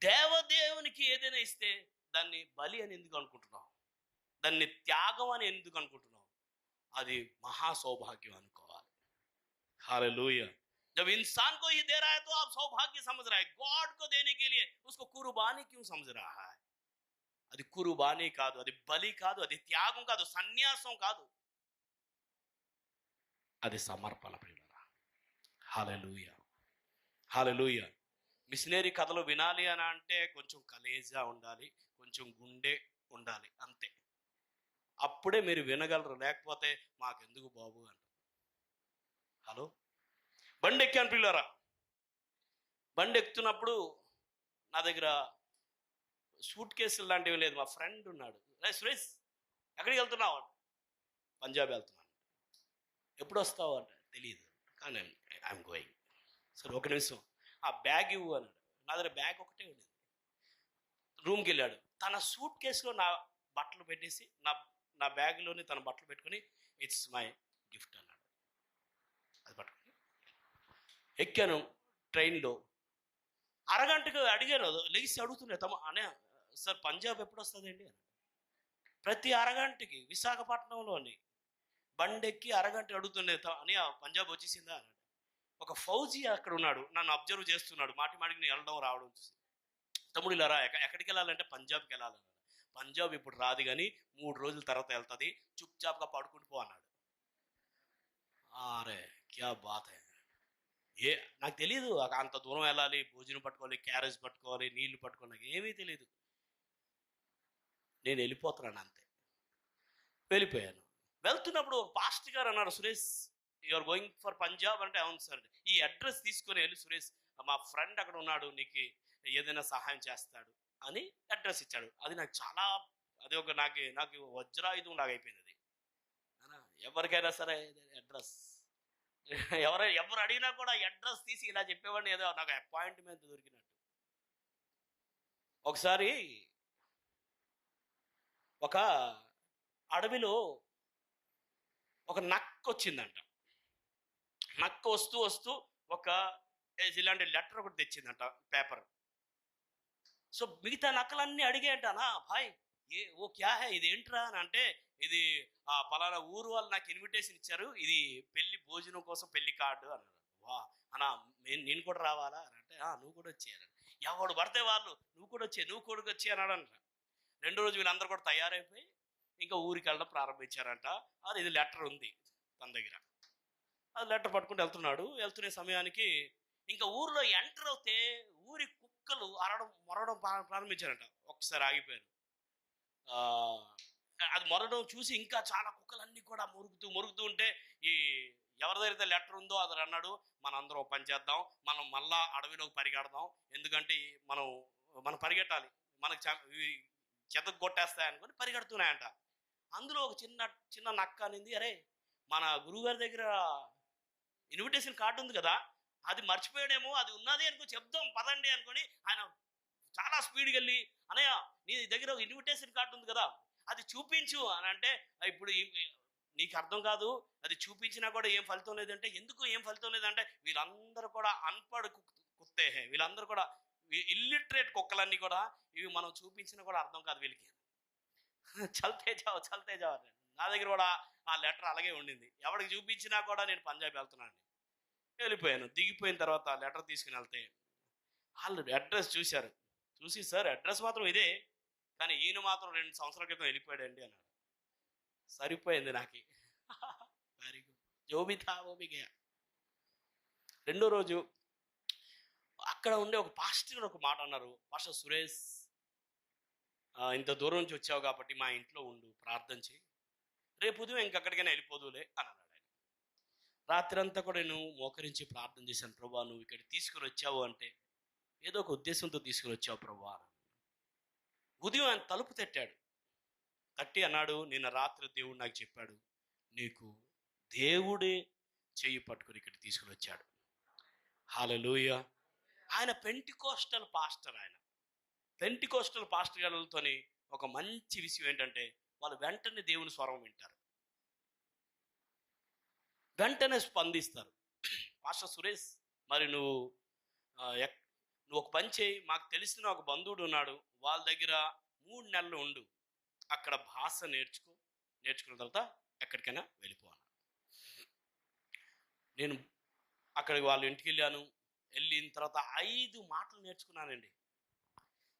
దేవదేవునికి ఏదైనా ఇస్తే దాన్ని బలి అని ఎందుకు అనుకుంటున్నావు? దాన్ని త్యాగం అని ఎందుకు అనుకుంటున్నావు? అది మహా సౌభాగ్యం అనుకోవాలి. हालेलुया। जब इंसान को ही दे रहा है तो आप सौभाग्य समझ रहा है, गॉड को देने के लिए उसको कुर्बानी क्यों समझ रहा है? అది కుర్బానీ కాదు, అది బలి కాదు, అది త్యాగం కాదు, సన్యాసం కాదు, అది సమర్పణ. ప్రియులారా, హల్లెలూయా హల్లెలూయా. మిషనరీ కథలు వినాలి అని అంటే కొంచెం కలేజా ఉండాలి, కొంచెం గుండె ఉండాలి, అంతే. అప్పుడే మీరు వినగలరు, లేకపోతే మాకెందుకు బాబు అంటారు. హలో, బండి ఎక్కాను పిల్లరా. బండి ఎక్కుతున్నప్పుడు నా దగ్గర సూట్ కేసులు లాంటివి లేదు. మా ఫ్రెండ్ ఉన్నాడు, సురేష్ ఎక్కడికి వెళ్తున్నావు అంటే, పంజాబ్ వెళ్తున్నాను. ఎప్పుడు వస్తావు అంటే, తెలియదు కానీ ఐఎమ్ గోయింగ్. సరే ఒక నిమిషం, ఆ బ్యాగ్ ఇవ్వు అన్నాడు. నా దగ్గర బ్యాగ్ ఒకటే ఉండేది. రూమ్కి వెళ్ళాడు, తన సూట్ కేసులో నా బట్టలు పెట్టేసి నా బ్యాగ్లోని తన బట్టలు పెట్టుకుని ఇట్స్ మై గిఫ్ట్ అన్నాడు. అది పట్టుకుని ఎక్కాను. ట్రైన్లో అరగంటకు అడిగాను, లేచి అడుగుతున్నాయి, తమ అనే సార్ పంజాబ్ ఎప్పుడు వస్తుందండి అని. ప్రతి అరగంటకి విశాఖపట్నంలోని బండెక్కి అరగంట అడుగుతుండే, అని పంజాబ్ వచ్చేసిందా అన్నాడు. ఒక ఫౌజీ అక్కడ ఉన్నాడు, నన్ను అబ్జర్వ్ చేస్తున్నాడు, మాటి మాటికి నేను వెళ్ళడం రావడం చూసి, తమ్ముడు ఇలా రా, ఎక్కడికి వెళ్ళాలంటే పంజాబ్కి వెళ్ళాలన్నాడు. పంజాబ్ ఇప్పుడు రాదు కానీ 3 రోజుల తర్వాత వెళ్తుంది, చుప్చాప్గా పడుకుంటూ పో అన్నాడు. అరే క్యా బాత్ హై. నాకు తెలియదు అంత దూరం వెళ్ళాలి, భోజనం పట్టుకోవాలి, క్యారేజ్ పట్టుకోవాలి, నీళ్లు పట్టుకోవాలి, నాకు ఏమీ తెలియదు. నేను వెళ్ళిపోతున్నాను అంతే. వెళ్ళిపోయాను. వెళ్తున్నప్పుడు ఒక పాస్టర్ గారు అన్నారు, Suresh you're going for Punjab అంటే, అవును సార్, ఈ అడ్రస్ తీసుకొని వెళ్ళి సురేష్ మా ఫ్రెండ్ అక్కడ ఉన్నాడు, నీకు ఏదైనా సహాయం చేస్తాడు అని అడ్రస్ ఇచ్చాడు. అది నాకు చాలా, అది ఒక నాకు వజ్రాయుధం లాగా అయిపోయింది. అది ఎవరికైనా సరే అడ్రస్, ఎవరు అడిగినా కూడా అడ్రస్ తీసి ఇలా చెప్పేవాడిని, ఏదో నాకు అపాయింట్మెంట్ దొరికినట్టు. ఒకసారి ఒక అడవిలో ఒక నక్క వచ్చిందంట. నక్క వస్తూ ఒక ఇలాంటి లెటర్ ఒకటి తెచ్చిందంట, పేపర్. సో మిగతా నక్కలన్నీ అడిగాయంటానా, భాయ్ ఓ క్యా హై, ఇది ఏంట్రా అని అంటే, ఇది పలానా ఊరు వాళ్ళు నాకు ఇన్విటేషన్ ఇచ్చారు, ఇది పెళ్లి భోజనం కోసం పెళ్లి కార్డు అన్నాడు. వా అన్నా నేను కూడా రావాలా అని అంటే, నువ్వు కూడా వచ్చేయాలి. ఎవడు పడితే వాళ్ళు నువ్వు కూడా వచ్చి అన్నాడు అంట. రెండో రోజు వీళ్ళందరూ కూడా తయారైపోయి ఇంకా ఊరికి వెళ్ళడం ప్రారంభించారంట. అది ఇది లెటర్ ఉంది తన దగ్గర. అది లెటర్ పట్టుకుంటూ వెళ్తున్న సమయానికి ఇంకా ఊరిలో ఎంటర్ అవుతే ఊరి కుక్కలు మొరడం ప్రారంభించారంట. ఒక్కసారి ఆగిపోయారు. అది మొరడం చూసి ఇంకా చాలా కుక్కలన్నీ కూడా మురుగుతూ ఉంటే ఈ ఎవరి దగ్గర లెటర్ ఉందో అతను అన్నాడు, మనందరం పని చేద్దాం, మనం మళ్ళా అడవిలోకి పరిగెడదాం, ఎందుకంటే మనం పరిగెట్టాలి, మనకు చెత్తకు కొట్టేస్తాయి అనుకొని పరిగెడుతున్నాయంట. అందులో ఒక చిన్న నక్క అనింది, అరే మన గురువుగారి దగ్గర ఇన్విటేషన్ కార్డు ఉంది కదా, అది మర్చిపోయాడేమో, అది ఉన్నది అనుకో, చెప్దాం పదండి అనుకొని ఆయన చాలా స్పీడ్కి వెళ్ళి, అనయ్య నీ దగ్గర ఒక ఇన్విటేషన్ కార్డు ఉంది కదా, అది చూపించు అని అంటే, ఇప్పుడు నీకు అర్థం కాదు, అది చూపించినా కూడా ఏం ఫలితం లేదంటే, ఎందుకు ఏం ఫలితం లేదంటే వీళ్ళందరూ కూడా అన్పడ్ కుత్తే, వీళ్ళందరూ కూడా ఇల్లిటరేట్ కుక్కలన్నీ కూడా, ఇవి మనం చూపించినా కూడా అర్థం కాదు వీళ్ళకి. చల్తే జావ్ నా దగ్గర కూడా ఆ లెటర్ అలాగే ఉండింది. ఎవరికి చూపించినా కూడా నేను పంజాబ్ వెళ్తున్నాను. వెళ్ళిపోయాను. దిగిపోయిన తర్వాత ఆ లెటర్ తీసుకుని వెళ్తే వాళ్ళు అడ్రస్ చూసి సార్ అడ్రస్ మాత్రం ఇదే, కానీ ఈయన మాత్రం 2 సంవత్సరాల క్రితం వెళ్ళిపోయాడండి అన్నాడు. సరిపోయింది నాకు. వెరీ గుడ్, జోబితా ఓబిగా. రెండో రోజు అక్కడ ఉండే ఒక పాస్టర్ ఒక మాట అన్నారు, పాస్టర్ సురేష్, ఇంత దూరం నుంచి వచ్చావు కాబట్టి మా ఇంట్లో ఉండు, ప్రార్థన చేయి, రేపు ఉదయం ఇంకెక్కడికైనా వెళ్ళిపోదులే అని అన్నాడు ఆయన. రాత్రి అంతా కూడా నేను మోకరించి ప్రార్థన చేశాను, ప్రభా నువ్వు ఇక్కడ తీసుకుని వచ్చావు అంటే ఏదో ఒక ఉద్దేశంతో తీసుకుని వచ్చావు ప్రభా. ఉదయం ఆయన తలుపు తట్టి అన్నాడు, నిన్న రాత్రి దేవుడు నాకు చెప్పాడు, నీకు దేవుడే చెయ్యి పట్టుకుని ఇక్కడ తీసుకుని వచ్చాడు. హల్లెలూయా. ఆయన పెంటికోస్టల్ పాస్టర్. ఆయన పెంటికోస్టల్ పాస్టర్ గారితోని ఒక మంచి విషయం ఏంటంటే, వాళ్ళు వెంటనే దేవుని స్వరం వింటారు, వెంటనే స్పందిస్తారు. పాస్టర్ సురేష్, మరి నువ్వు ఒక పని చేయి, మాకు తెలిసిన ఒక బంధువుడు ఉన్నాడు, వాళ్ళ దగ్గర 3 నెలలు ఉండు, అక్కడ భాష నేర్చుకున్న తర్వాత ఎక్కడికైనా వెళ్ళిపోవాలి. నేను అక్కడికి వాళ్ళ ఇంటికి వెళ్ళిన తర్వాత 5 మాటలు నేర్చుకున్నానండి.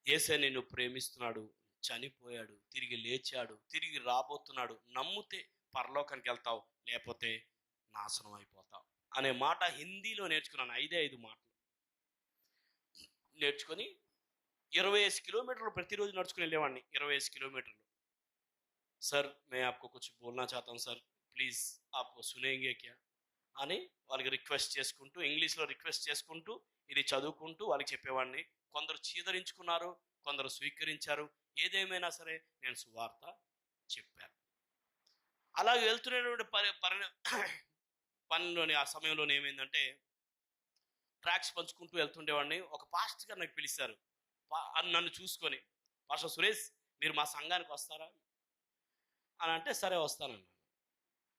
యేసయ్య నిన్ను ప్రేమిస్తున్నాడు, చనిపోయాడు, తిరిగి లేచాడు, తిరిగి రాబోతున్నాడు, నమ్మితే పరలోకానికి వెళ్తావు, లేకపోతే నాశనం అయిపోతావు అనే మాట హిందీలో నేర్చుకున్నాను. 5 మాటలు నేర్చుకొని 25 కిలోमीटर ప్రతిరోజు నడుచుకుని వెళ్ళేవాడిని. 25 కిలోमीटर. सर मैं आपको कुछ बोलना चाहता हूँ सर, ప్లీజ్ आप सुनेंगे क्या అని వాళ్ళకి రిక్వెస్ట్ చేసుకుంటూ, ఇంగ్లీష్లో రిక్వెస్ట్ చేసుకుంటూ, ఇది చదువుకుంటూ వాళ్ళకి చెప్పేవాడిని. కొందరు చీదరించుకున్నారు, కొందరు స్వీకరించారు. ఏదేమైనా సరే నేను సువార్త చెప్పాను. అలాగే వెళ్తున్నటువంటి పనిలోని ఆ సమయంలోనే ఏమైందంటే, ట్రాక్స్ పంచుకుంటూ వెళ్తుండేవాడిని. ఒక పాస్టర్ గారు నాకు పిలిచారు, నన్ను చూసుకొని, పాస్టర్ సురేష్ మీరు మా సంఘానికి వస్తారా అని అంటే, సరే వస్తానన్నాను.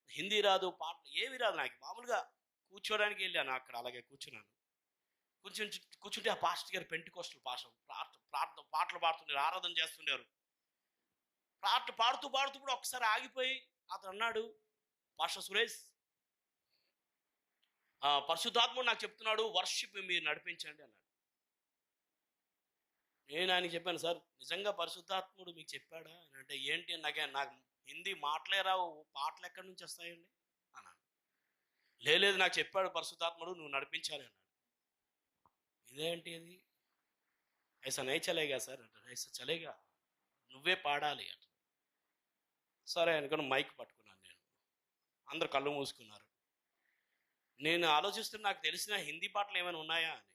హిందీ రాదు, పాటలు ఏవి రాదు నాకు, మామూలుగా కూర్చోడానికి వెళ్ళాను. అక్కడ అలాగే కూర్చున్నాను. కూర్చుంటే ఆ పాస్టర్ గారు పెంటికోస్టల్ పాటలు పాడుతుండారు, ఆరాధన చేస్తుండారు. పాడుతూ కూడా ఒకసారి ఆగిపోయి అతను అన్నాడు, పాస్టర్ సురేష్, పరిశుద్ధాత్ముడు నాకు చెప్తున్నాడు, వర్షిప్ మీరు నడిపించండి అన్నాడు. నేను ఆయనకి చెప్పాను, సార్ నిజంగా పరిశుద్ధాత్ముడు మీకు చెప్పాడా అని అంటే, ఏంటి నాకు హిందీ మాటలే రావు, పాటలు ఎక్కడి నుంచి వస్తాయండి అన్నాడు. లేదు నాకు చెప్పాడు పరిశుద్ధాత్ముడు, నువ్వు నడిపించాలి అన్నాడు. ఇదేంటి అది, ఐసా నై చలేగా సార్ అంటే, ఐసా చలేగా, నువ్వే పాడాలి అంట. సరే అనుకుని మైక్ పట్టుకున్నాను నేను. అందరు కళ్ళు మూసుకున్నారు. నేను ఆలోచిస్తున్నా, నాకు తెలిసిన హిందీ పాటలు ఏమైనా ఉన్నాయా అని.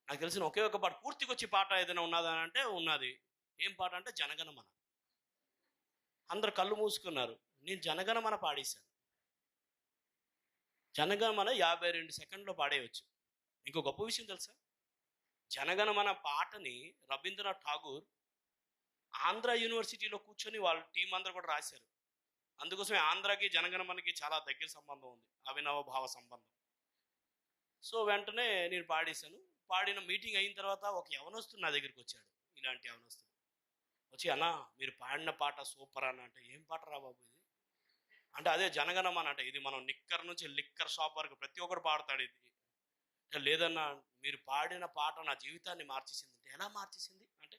నాకు తెలిసిన ఒకే ఒక పాట, పూర్తికి వచ్చే పాట ఏదైనా ఉన్నదా అంటే ఉన్నది. ఏం పాట అంటే జనగణమన. అందరు కళ్ళు మూసుకున్నారు. నేను జనగణమన పాడేశాను. జనగణమన 52 సెకండ్లో పాడేయవచ్చు. ఇంకో గొప్ప విషయం తెలుసా, జనగణమన పాటని రవీంద్రనాథ్ ఠాగూర్ ఆంధ్ర యూనివర్సిటీలో కూర్చొని వాళ్ళ టీం అందరూ కూడా రాశారు. అందుకోసమే ఆంధ్రాకి జనగణమనకి చాలా దగ్గర సంబంధం ఉంది, అవినవ భావ సంబంధం. సో వెంటనే నేను పాడేశాను. పాడిన మీటింగ్ అయిన తర్వాత ఒక యవనస్తుడు నా దగ్గరికి వచ్చాడు. ఇలాంటి యవనస్తుడు వచ్చి, అన్న మీరు పాడిన పాట సూపర్ అన్న అంటే, ఏం పాట రా బాబు ఇది అంటే, అదే జనగణమన అంటే, ఇది మనం నిక్కర్ నుంచి లిక్కర్ షాప్ వరకు ప్రతి ఒక్కరు పాడతాడు ఇది. లేదన్నా మీరు పాడిన పాట నా జీవితాన్ని మార్చేసింది అంటే. ఎలా మార్చేసింది అంటే,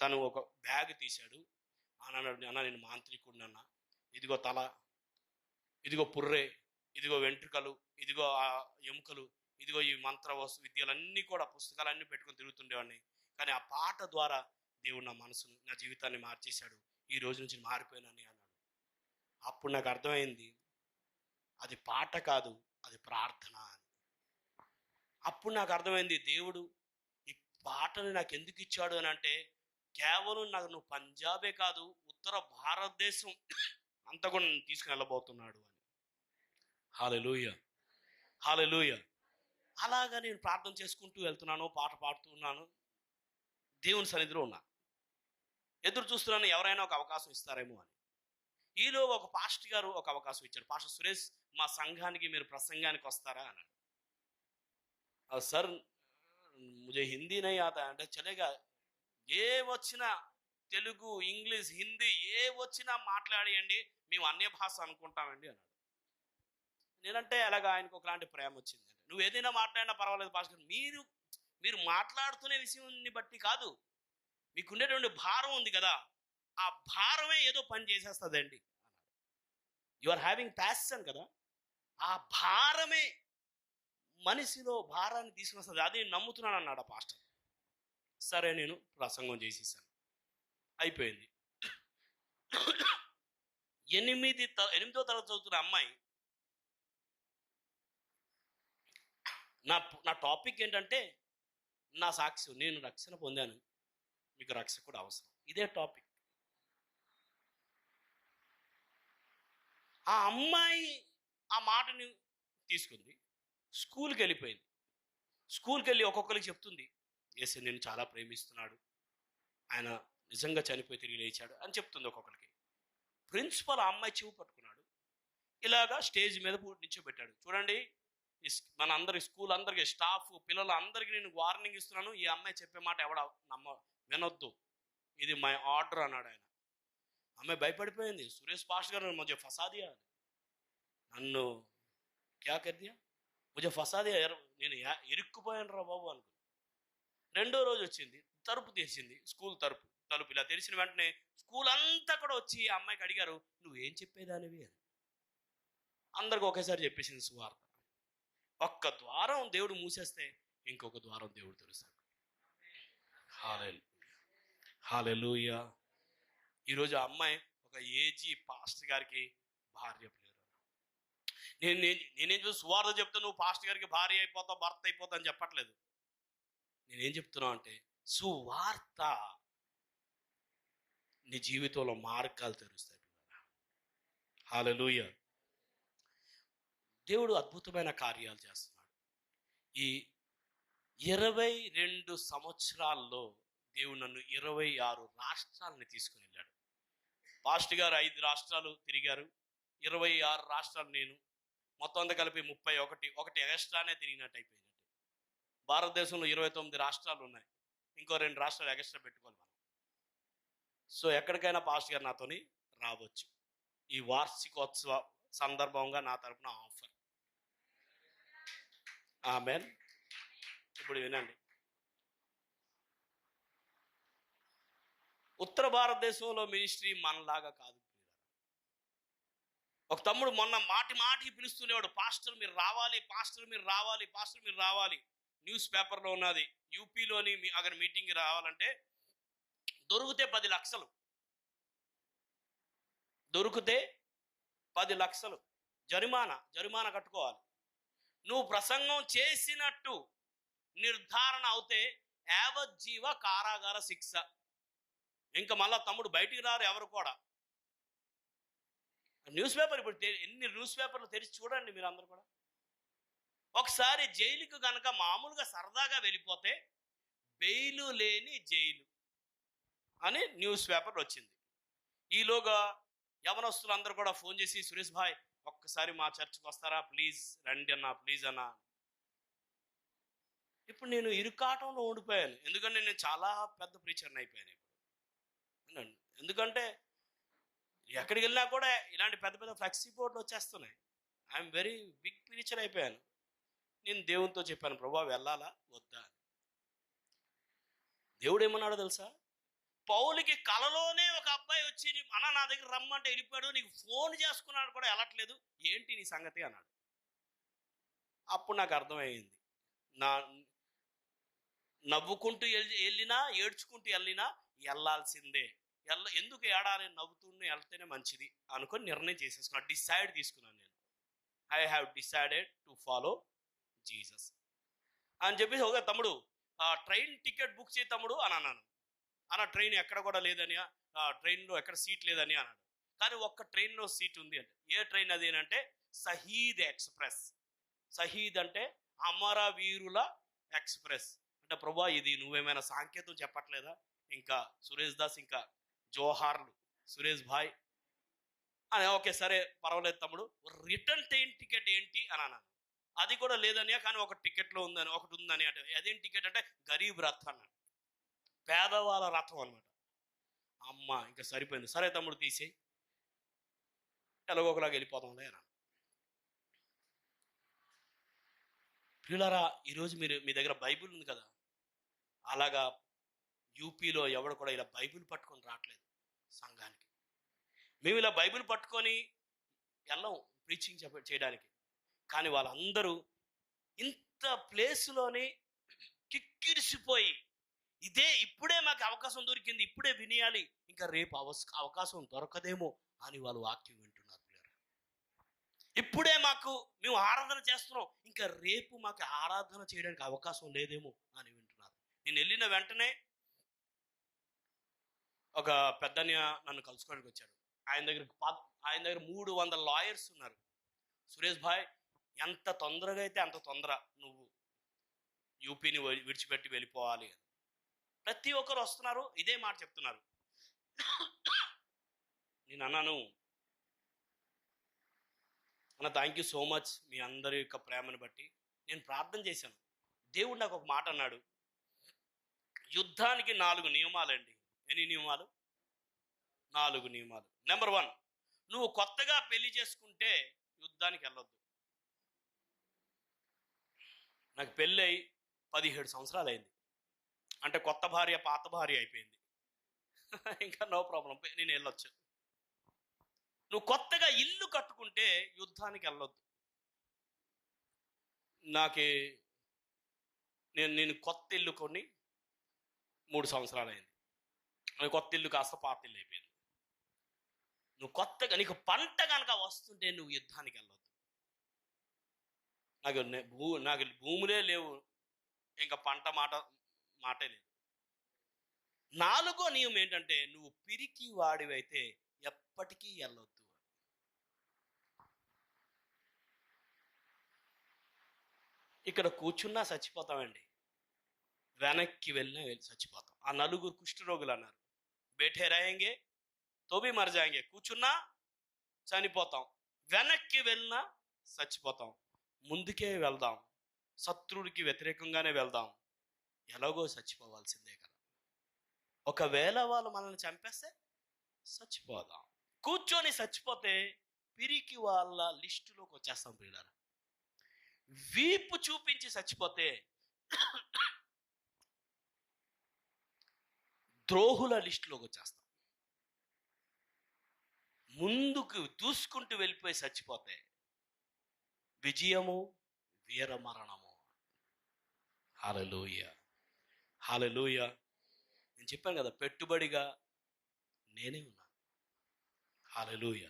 తను ఒక బ్యాగ్ తీశాడు. అన్న నేను మాంత్రికుడిని అన్న, ఇదిగో తల, ఇదిగో పుర్రె, ఇదిగో వెంట్రుకలు, ఇదిగో ఆ ఎముకలు, ఇదిగో ఈ మంత్ర విద్యలన్నీ కూడా పుస్తకాలన్నీ పెట్టుకొని తిరుగుతుండేవాడిని. కానీ ఆ పాట ద్వారా దేవుడు నా మనసును, నా జీవితాన్ని మార్చేశాడు. ఈ రోజు నుంచి మారిపోయినని అన్నాడు. అప్పుడు నాకు అర్థమైంది, అది పాట కాదు, అది ప్రార్థన అని. అప్పుడు నాకు అర్థమైంది, దేవుడు ఈ పాటని నాకు ఎందుకు ఇచ్చాడు అని అంటే, కేవలం నాకు నువ్వు పంజాబే కాదు, ఉత్తర భారతదేశం అంతా కూడా నన్ను తీసుకుని వెళ్ళబోతున్నాడు అని. హల్లెలూయా, హల్లెలూయా. అలాగా నేను ప్రార్థన చేసుకుంటూ వెళ్తున్నాను, పాట పాడుతూ ఉన్నాను, దేవుని సన్నిధిలో ఉన్నా. ఎదురు చూస్తున్నాను ఎవరైనా ఒక అవకాశం ఇస్తారేమో అని. ఈలో ఒక పాస్టర్ గారు ఒక అవకాశం ఇచ్చారు. పాస్టర్ సురేష్, మా సంఘానికి మీరు ప్రసంగానికి వస్తారా అన్నాడు. సర్ ముझे హిందీ నహీ ఆతా అంటే, చలేగా, ఏ వచ్చినా తెలుగు, ఇంగ్లీష్, హిందీ ఏ వచ్చినా మాట్లాడియండి, మేము అన్య భాష అనుకుంటామండి అన్నాడు. నేనంటే అలాగా ఆయనకు ఒకలాంటి ప్రేమ వచ్చింది. నువ్వు ఏదైనా మాట్లాడినా పర్వాలేదు పాస్టర్, మీరు మాట్లాడుతునే విషయాన్ని బట్టి కాదు, మీకుండేటువంటి భారం ఉంది కదా, ఆ భారమే ఏదో పని చేసేస్తుందండి అన్నాడు. యు ఆర్ హ్యావింగ్ ప్యాషన్ కదా, ఆ భారమే మనిషిలో భారాన్ని తీసుకొస్తుంది, అది నమ్ముతున్నాను అన్నాడు ఆ పాస్టర్. సరే నేను ప్రసంగం చేసేసాను, అయిపోయింది. 8వ తరగతి చదువుతున్న అమ్మాయి, నా టాపిక్ ఏంటంటే నా సాక్ష్యం, నేను రక్షణ పొందాను, మీకు రక్షకుడు అవసరం, ఇదే టాపిక్. ఆ అమ్మాయి ఆ మాటని తీసుకుంది, స్కూల్కి వెళ్ళిపోయింది. స్కూల్కి వెళ్ళి ఒక్కొక్కరికి చెప్తుంది, యేసు నేను చాలా ప్రేమిస్తున్నాడు, ఆయన నిజంగా చనిపోయి తిరిగి లేచాడు అని చెప్తుంది ఒక్కొక్కరికి. ప్రిన్సిపల్ ఆ అమ్మాయి చెవు పట్టుకున్నాడు, ఇలాగా స్టేజ్ మీద నిల్చోబెట్టాడు. చూడండి, మన అందరి స్కూల్ అందరికి, స్టాఫ్, పిల్లలు అందరికీ నేను వార్నింగ్ ఇస్తున్నాను, ఈ అమ్మాయి చెప్పే మాట ఎవడ వినొద్దు, ఇది మై ఆర్డర్ అన్నాడు ఆయన. అమ్మాయి భయపడిపోయింది. సురేష్ పాస్టర్ గారు ముझे फंसा दिया, నన్ను క్యా కర్ దియా, ముझे फंसा दिया, నేను ఇరుక్కుపోయాను రా బాబు అనుకో. రెండో రోజు వచ్చింది, తలుపు తెరిచింది, స్కూల్ తలుపు ఇలా తెరిచిన వెంటనే స్కూల్ అంతా కూడా వచ్చి ఆ అమ్మాయికి అడిగారు, నువ్వేం చెప్పేదానివి అని. అందరికి ఒకేసారి చెప్పేసింది సువార్త. ఒక్క ద్వారం దేవుడు మూసేస్తే ఇంకొక ద్వారం దేవుడు తెరుస్తాడు. హల్లెలూయా. ఈరోజు ఆ అమ్మాయి ఒక ఏజీ పాస్టర్ గారికి భార్య పేరు. నేనేం చూసి సువార్త చెప్తా, నువ్వు పాస్టర్ గారికి భార్య అయిపోతావు, భర్త అయిపోతావు అని చెప్పట్లేదు. నేనేం చెప్తున్నావు అంటే, సువార్త నీ జీవితంలో మార్గాలు తెరుస్తాయి. హల్లెలూయా. దేవుడు అద్భుతమైన కార్యాలు చేస్తున్నాడు. ఈ 22 సంవత్సరాల్లో దేవుడు నన్ను 26 రాష్ట్రాలని తీసుకుని వెళ్ళాడు. పాస్టర్ గారు 5 రాష్ట్రాలు తిరిగారు, 26 రాష్ట్రాలు నేను, మొత్తం అంతా కలిపి 31, ఒకటి ఎగస్ట్రానే తిరిగినట్టు అయిపోయినట్టు. భారతదేశంలో 29 రాష్ట్రాలు ఉన్నాయి, ఇంకో 2 రాష్ట్రాలు ఎగస్ట్రా పెట్టుకోవాలి మనం. సో ఎక్కడికైనా పాస్టర్ గారు నాతోని రావచ్చు. ఈ వార్షికోత్సవ సందర్భంగా నా తరపున ఆఫర్. ఆమేన్. ఇప్పుడు వినండి, ఉత్తర భారతదేశంలో మినిస్ట్రీ మనలాగా కాదు. ఒక తమ్ముడు మొన్న మాటికి పిలుస్తుండేవాడు, పాస్టర్ మీరు రావాలి, పాస్టర్ మీరు రావాలి, పాస్టర్ మీరు రావాలి. న్యూస్ పేపర్లో ఉన్నది, యూపీలోని అక్కడ మీటింగ్కి రావాలంటే దొరికితే 10 లక్షలు, దొరికితే 10 లక్షలు జరిమానా కట్టుకోవాలి. నువ్వు ప్రసంగం చేసినట్టు నిర్ధారణ అవుతే యావజ్జీవ కారాగార శిక్ష. ఇంకా మళ్ళా తమ్ముడు బయటికి రారు ఎవరు కూడా. న్యూస్ పేపర్ ఇప్పుడు ఎన్ని న్యూస్ పేపర్లు తెరిచి చూడండి మీరు అందరూ కూడా. ఒకసారి జైలుకు కనుక మామూలుగా సరదాగా వెళ్ళిపోతే బెయిలు లేని జైలు అని న్యూస్ పేపర్ వచ్చింది. ఈలోగా యవనస్తులు అందరూ కూడా ఫోన్ చేసి, సురేష్ భాయ్ ఒక్కసారి మా చర్చ్కి వస్తారా, ప్లీజ్ రండి అన్నా, ప్లీజ్ అన్నా. ఇప్పుడు నేను ఇరుకాటంలో ఉండిపోయాను, ఎందుకంటే నేను చాలా పెద్ద ప్రీచర్ని అయిపోయాను ఇప్పుడు. ఎందుకంటే ఎక్కడికి వెళ్ళినా కూడా ఇలాంటి పెద్ద పెద్ద ఫ్లెక్సీ బోర్డులు వచ్చేస్తున్నాయి. ఐఎమ్ వెరీ బిగ్ ప్రీచర్ అయిపోయాను. నేను దేవునితో చెప్పాను, ప్రభా వెళ్ళాలా వద్దా? దేవుడు ఏమన్నాడో తెలుసా? పౌలుకి కలలోనే ఒక అబ్బాయి వచ్చి అన్న నా దగ్గర రమ్మంటే వెళ్ళిపోయాడు, నీకు ఫోన్ చేసుకున్నాడు కూడా వెళ్ళట్లేదు, ఏంటి నీ సంగతి అన్నాడు. అప్పుడు నాకు అర్థమైంది, నా నవ్వుకుంటూ వెళ్ళినా ఏడ్చుకుంటూ వెళ్ళినా వెళ్ళాల్సిందే. ఎందుకు ఏడాలి, నవ్వుతూనే వెళ్తేనే మంచిది అనుకొని నిర్ణయం చేసేసుకున్నాను, డిసైడ్ తీసుకున్నాను. నేను I have decided to follow Jesus అని చెప్పేసి, ఓకే తమ్ముడు ట్రైన్ టికెట్ బుక్ చేయి తమ్ముడు అని అన్నాను. అన్న ట్రైన్ ఎక్కడ కూడా లేదని, ట్రైన్లో ఎక్కడ సీట్ లేదని అన్నాడు. కానీ ఒక్క ట్రైన్లో సీట్ ఉంది అంటే, ఏ ట్రైన్ అది అంటే షహీద్ ఎక్స్ప్రెస్. షహీద్ అంటే అమరవీరుల ఎక్స్ప్రెస్. అంటే ప్రభా ఇది నువ్వేమైనా సాంకేతం చెప్పట్లేదా? ఇంకా సురేష్ దాస్, ఇంకా జోహార్లు సురేష్ భాయ్ అని. ఓకే సరే పర్వాలేదు తమ్ముడు, రిటర్న్ ట్రైన్ టికెట్ ఏంటి అని అన్నాను. అది కూడా లేదని, కానీ ఒక టికెట్లో ఉందని, ఒకటి ఉందని. అంటే అదేం టికెట్ అంటే గరీబ్ రథ్ అన్నాడు, పేదవాళ్ళ రథం అనమాట. అమ్మ ఇంకా సరిపోయింది, సరే తమ్ముడు తీసేయి, ఎలాగోకలాగా వెళ్ళిపోతాంలే అన్నాను. ప్రియులారా, ఈరోజు మీ దగ్గర బైబిల్ ఉంది కదా, అలాగా యూపీలో ఎవడు కూడా ఇలా బైబిల్ పట్టుకొని రావట్లేదు సంఘానికి. మేము ఇలా బైబిల్ పట్టుకొని వెళ్ళాం ప్రీచింగ్ చేయడానికి, కానీ వాళ్ళందరూ ఇంత ప్లేస్లోని కిక్కిరిసిపోయి, ఇప్పుడే మాకు అవకాశం దొరికింది, ఇప్పుడే వినియాలి, ఇంకా రేపు అవకాశం దొరకదేమో అని వాళ్ళు వాక్యం వింటున్నారు. ఇప్పుడే మేము ఆరాధన చేస్తున్నాం, ఇంకా రేపు మాకు ఆరాధన చేయడానికి అవకాశం లేదేమో అని వింటున్నారు. నేను వెళ్ళిన వెంటనే ఒక పెద్దని నన్ను కలుసుకోవడానికి వచ్చాడు. ఆయన దగ్గర 300 లాయర్స్ ఉన్నారు. సురేష్ భాయ్, ఎంత తొందరగా అయితే అంత తొందర నువ్వు యూపీని విడిచిపెట్టి వెళ్ళిపోవాలి. ప్రతి ఒక్కరు వస్తున్నారు, ఇదే మాట చెప్తున్నారు. నేను అన్నాను, అన్న థ్యాంక్ యూ సో మచ్ మీ అందరి యొక్క ప్రేమను బట్టి. నేను ప్రార్థన చేశాను. దేవుడు నాకు ఒక మాట అన్నాడు, యుద్ధానికి 4 నియమాలండి. ఎన్ని నియమాలు? 4 నియమాలు. నెంబర్ 1, నువ్వు కొత్తగా పెళ్లి చేసుకుంటే యుద్ధానికి వెళ్ళొద్దు. నాకు పెళ్ళి అయి 17 సంవత్సరాలు అయింది, అంటే కొత్త భార్య పాత భార్య అయిపోయింది. ఇంకా నో ప్రాబ్లం, నేను వెళ్ళొచ్చు. నువ్వు కొత్తగా ఇల్లు కట్టుకుంటే యుద్ధానికి వెళ్ళొద్దు. నేను కొత్త ఇల్లు కొని 3 సంవత్సరాలు అయింది. కొత్త ఇల్లు కాస్త పాత ఇల్లు అయిపోయింది. నువ్వు కొత్తగా నీకు పంట కనుక వస్తుంటే నువ్వు యుద్ధానికి వెళ్ళొద్దు. నాకు భూములే లేవు, ఇంకా పంట మాటే లేదు. 4వ నియమం ఏంటంటే, నువ్వు పిరికి వాడివైతే ఎప్పటికీ వెళ్ళొద్దు. ఇక్కడ కూర్చున్నా చచ్చిపోతామండి, వెనక్కి వెళ్ళినా చచ్చిపోతాం. ఆ 4 కుష్ఠరోగులు అన్నారు, బేఠే రాయంగే తోబి మర్ జాయంగే. కూర్చున్నా చనిపోతాం, వెనక్కి వెళ్ళినా చచ్చిపోతాం. ముందుకే వెళ్దాం, శత్రువుడికి వ్యతిరేకంగానే వెళ్దాం, ఎలాగో చచ్చిపోవాల్సిందే కదా. ఒకవేళ వాళ్ళు మనల్ని చంపేస్తే చచ్చిపోదాం. కూర్చొని చచ్చిపోతే పిరికి వాళ్ళ లిస్టులోకి వచ్చేస్తాం. పిల్లలు వీపు చూపించి చచ్చిపోతే ద్రోహుల లిస్టులోకి వచ్చేస్తాం. ముందుకు దూసుకుంటూ వెళ్ళిపోయి చచ్చిపోతే విజయము వీరమరణము. హల్లెలూయా, హల్లెలూయా. నేను చెప్పాను కదా, పెట్టుబడిగా నేనే ఉన్నాను. హల్లెలూయా.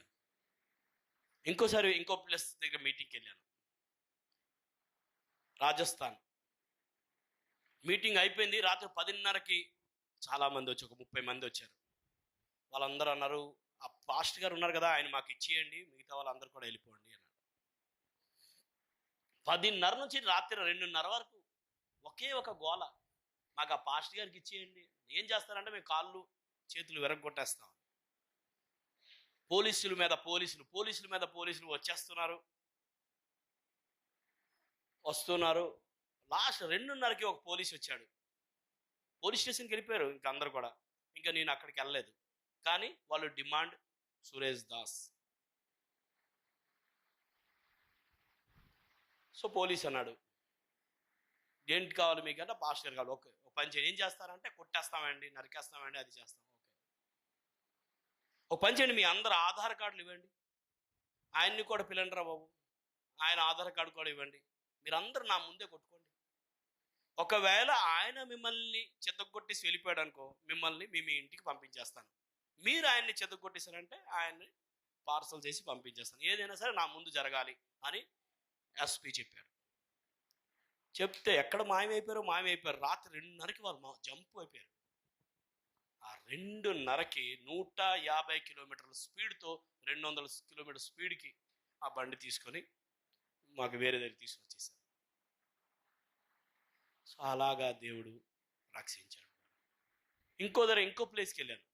ఇంకోసారి ఇంకో ప్లేస్ దగ్గర మీటింగ్కి వెళ్ళాను, రాజస్థాన్. మీటింగ్ అయిపోయింది, రాత్రి 10:30కి చాలామంది వచ్చి, ఒక 30 మంది వచ్చారు. వాళ్ళందరూ అన్నారు, ఆ పాస్టర్ గారు ఉన్నారు కదా, ఆయన మాకు ఇచ్చేయండి, మిగతా వాళ్ళందరూ కూడా వెళ్ళిపోండి అన్నారు. 10:30 నుంచి రాత్రి 2:30 వరకు ఒకే ఒక గోల, మాకు ఆ పాస్టర్ గారికి ఇచ్చేయండి. ఏం చేస్తారంటే, మేము కాళ్ళు చేతులు విరగొట్టేస్తాం. పోలీసుల మీద పోలీసులు వస్తున్నారు. లాస్ట్ 2:30కి ఒక పోలీస్ వచ్చాడు. పోలీస్ స్టేషన్కి వెళ్ళిపోయారు ఇంకా అందరు కూడా. ఇంకా నేను అక్కడికి వెళ్ళలేదు. కానీ వాళ్ళు demand Suresh Das. So police అన్నాడు, ఏంటి కావాలి మీకు అంటే పాస్టర్ గారు కావాలి. ఓకే, ఒక పని చేయండి, ఏం చేస్తారంటే కొట్టేస్తామండి, నరికేస్తామండి, అది చేస్తాం. ఓకే, ఒక పని చేయండి, మీ అందరు ఆధార్ కార్డులు ఇవ్వండి, ఆయన్ని కూడా పిలండి రా బాబు, ఆయన ఆధార్ కార్డు కూడా ఇవ్వండి, మీరందరూ నా ముందే కొట్టుకోండి. ఒకవేళ ఆయన మిమ్మల్ని చెత్తగొట్టేసి వెళ్ళిపోయాడు అనుకో, మిమ్మల్ని మీ ఇంటికి పంపించేస్తాను. మీరు ఆయన్ని చెత్తగొట్టేశారంటే ఆయన్ని పార్సల్ చేసి పంపించేస్తాను. ఏదైనా సరే నా ముందు జరగాలి అని ఎస్పీ చెప్పాడు. చెప్తే ఎక్కడ మాయమైపోయారు. రాత్రి 2:30కి వాళ్ళు జంప్ అయిపోయారు. ఆ 2:30కి 150 కిలోమీటర్ల స్పీడ్తో 200 కిలోమీటర్ స్పీడ్కి ఆ బండి తీసుకొని మాకు వేరే దగ్గర తీసుకొచ్చేసారు. సో అలాగా దేవుడు రక్షించాడు. ఇంకో ప్లేస్కి వెళ్ళాను.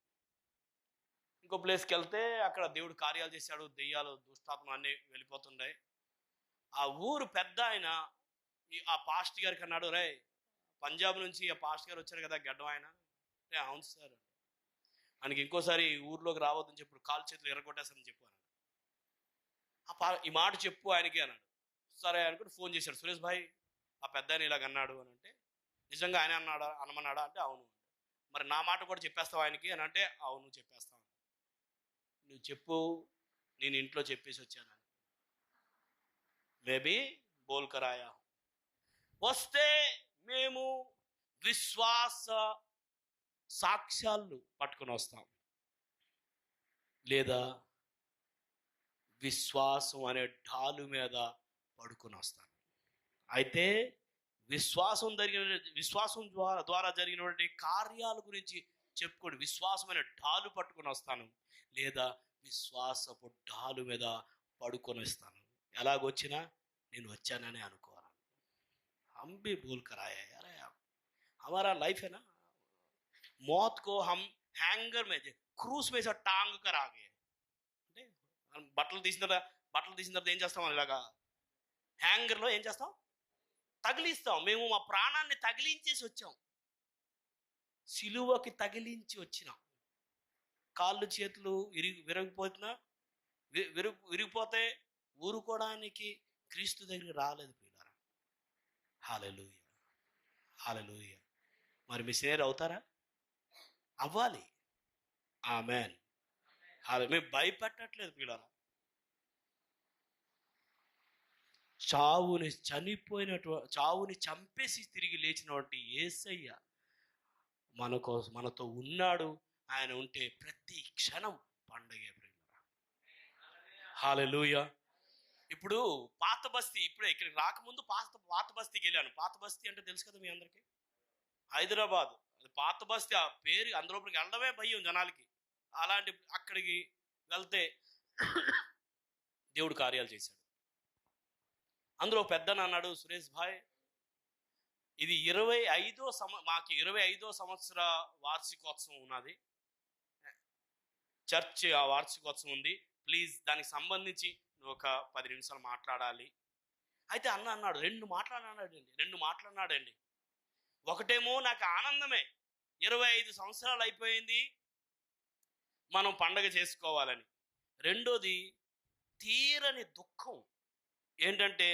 ఇంకో ప్లేస్కి వెళ్తే అక్కడ దేవుడు కార్యాలు చేశాడు. దెయ్యాలు, దుష్టాత్మ అన్నీ వెళ్ళిపోతున్నాయి. ఆ ఊరు పెద్ద ఆయన ఆ పాస్ట్ గారికి అన్నాడు, రే పంజాబ్ నుంచి ఆ పాస్ట్ గారు వచ్చారు కదా గడ్డం ఆయన. రే అవును సార్, ఆయనకి ఇంకోసారి ఊర్లోకి రావద్దని చెప్పి కాలు చేతులు ఎర్రగొట్టేస్తారని చెప్పాను. ఈ మాట చెప్పు ఆయనకి అన్నాడు. సరే అనుకుని ఫోన్ చేశాడు, సురేష్ భాయ్ ఆ పెద్ద ఆయన ఇలాగ అన్నాడు అని అంటే, నిజంగా ఆయన అనమన్నాడా అంటే అవును. మరి నా మాట కూడా చెప్పేస్తావు ఆయనకి అని అంటే అవును చెప్పేస్తాను. నువ్వు చెప్పు, నేను ఇంట్లో చెప్పేసి వచ్చాను. మేబీ బోల్కరాయా వస్తే మేము విశ్వాస సాక్ష్యాలు పట్టుకుని వస్తాం, లేదా విశ్వాసం అనే ఢాలు మీద పడుకుని వస్తాను. అయితే విశ్వాసం ద్వారా జరిగినటువంటి కార్యాల గురించి చెప్పుకోండి. విశ్వాసమైన ఢాలు పట్టుకొని వస్తాను, లేదా విశ్వాసపు ఢాలు మీద పడుకొని వస్తాను. ఎలాగొచ్చినా నేను వచ్చానని అనుకోవాలి. हम भी भूल कर आए हैं यार, हमारा लाइफ है ना, मौत को हम हैंगर में क्रूज में से टांग कर आ गए. అంటే బట్టలు తీసిన తర్వాత ఏం చేస్తాం, ఇలాగా హ్యాంగర్లో ఏం చేస్తాం, తగిలిస్తాం. మేము మా ప్రాణాన్ని తగిలించేసి వచ్చాం, సిలువకి తగిలించి వచ్చినాం. కాళ్ళు చేతులు విరిగిపోతే ఊరుకోవడానికి క్రీస్తు దగ్గరికి రాలేదు పిల్లరా. హల్లెలూయా, హల్లెలూయా. మరి మిషనరీ అవుతారా? అవ్వాలి. ఆమేన్. మేము భయపెట్టట్లేదు పిల్లరా. చావుని చంపేసి తిరిగి లేచినటువంటి యేసయ్య మనతో ఉన్నాడు. ఆయన ఉంటే ప్రతి క్షణం పండగే ప్రియులారా. హల్లెలూయా. ఇప్పుడు పాత బస్తీ, ఇప్పుడే ఇక్కడికి రాకముందు పాత బస్తీకి వెళ్ళాను. పాత బస్తీ అంటే తెలుసు కదా మీ అందరికీ, హైదరాబాద్. అది పాత బస్తీ. ఆ పేరు అందులోపలికి వెళ్ళడమే భయం జనాలకి. అలాంటి అక్కడికి వెళ్తే దేవుడు కార్యాలు చేశాడు. అందులో పెద్దన అన్నాడు, సురేష్ భాయ్ ఇది మాకు 25వ సంవత్సర వార్షికోత్సవం ఉన్నది, చర్చ్ ఆ వార్షికోత్సవం ఉంది, ప్లీజ్ దానికి సంబంధించి నువ్వు ఒక 10 నిమిషాలు మాట్లాడాలి. అయితే అన్నాడు 2 మాట్లాడినాడండి. ఒకటేమో నాకు ఆనందమే, 25 సంవత్సరాలు అయిపోయింది, మనం పండగ చేసుకోవాలని. రెండోది తీరని దుఃఖం ఏంటంటే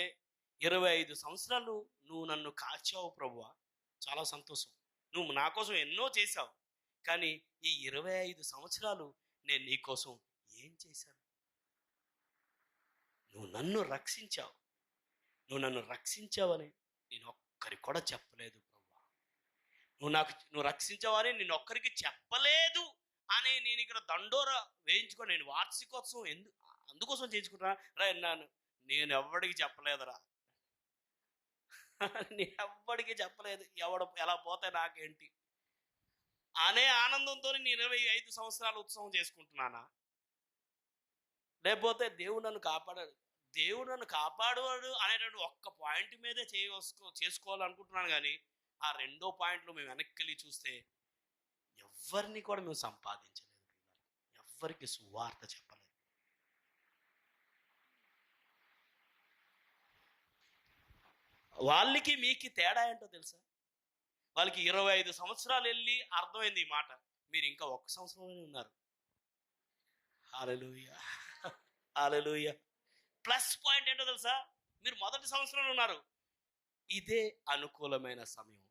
25 సంవత్సరాలు నువ్వు నన్ను కాచావు ప్రభువా, చాలా సంతోషం, నువ్వు నా కోసం ఎన్నో చేశావు, కానీ ఈ 25 సంవత్సరాలు నేను నీ కోసం ఏం చేశాను? నువ్వు నన్ను రక్షించావని నేను ఒక్కరికి కూడా చెప్పలేదు ప్రభువా. నువ్వు రక్షించావని నేను ఒక్కరికి చెప్పలేదు అని నేను ఇక్కడ దండోర వేయించుకొని నేను వార్షికోత్సవం అందుకోసం చేయించుకుంటున్నా రా. నేను ఎవ్వడికి చెప్పలేదురా, నేను ఎవ్వడికి చెప్పలేదు, ఎలా పోతే నాకేంటి అనే ఆనందంతో నేను 25 సంవత్సరాల ఉత్సవం చేసుకుంటున్నానా? లేకపోతే దేవుడు నన్ను కాపాడాడు అనేటువంటి ఒక్క పాయింట్ మీదే చేసుకోవాలనుకుంటున్నాను. కానీ ఆ 2వ పాయింట్లో మేము వెనక్కి వెళ్ళి చూస్తే ఎవరిని కూడా మేము సంపాదించలేదు, ఎవ్వరికి సువార్త చెప్పలేదు. వాళ్ళకి మీకు తేడా ఏంటో తెలుసా? వాళ్ళకి 25 సంవత్సరాలు వెళ్ళి అర్థమైంది ఈ మాట, మీరు ఇంకా 1 సంవత్సరంలోనే ఉన్నారు. హల్లెలూయా, హల్లెలూయా. ప్లస్ పాయింట్ ఏంటో తెలుసా? మీరు మొదటి సంవత్సరంలో ఉన్నారు, ఇదే అనుకూలమైన సమయం.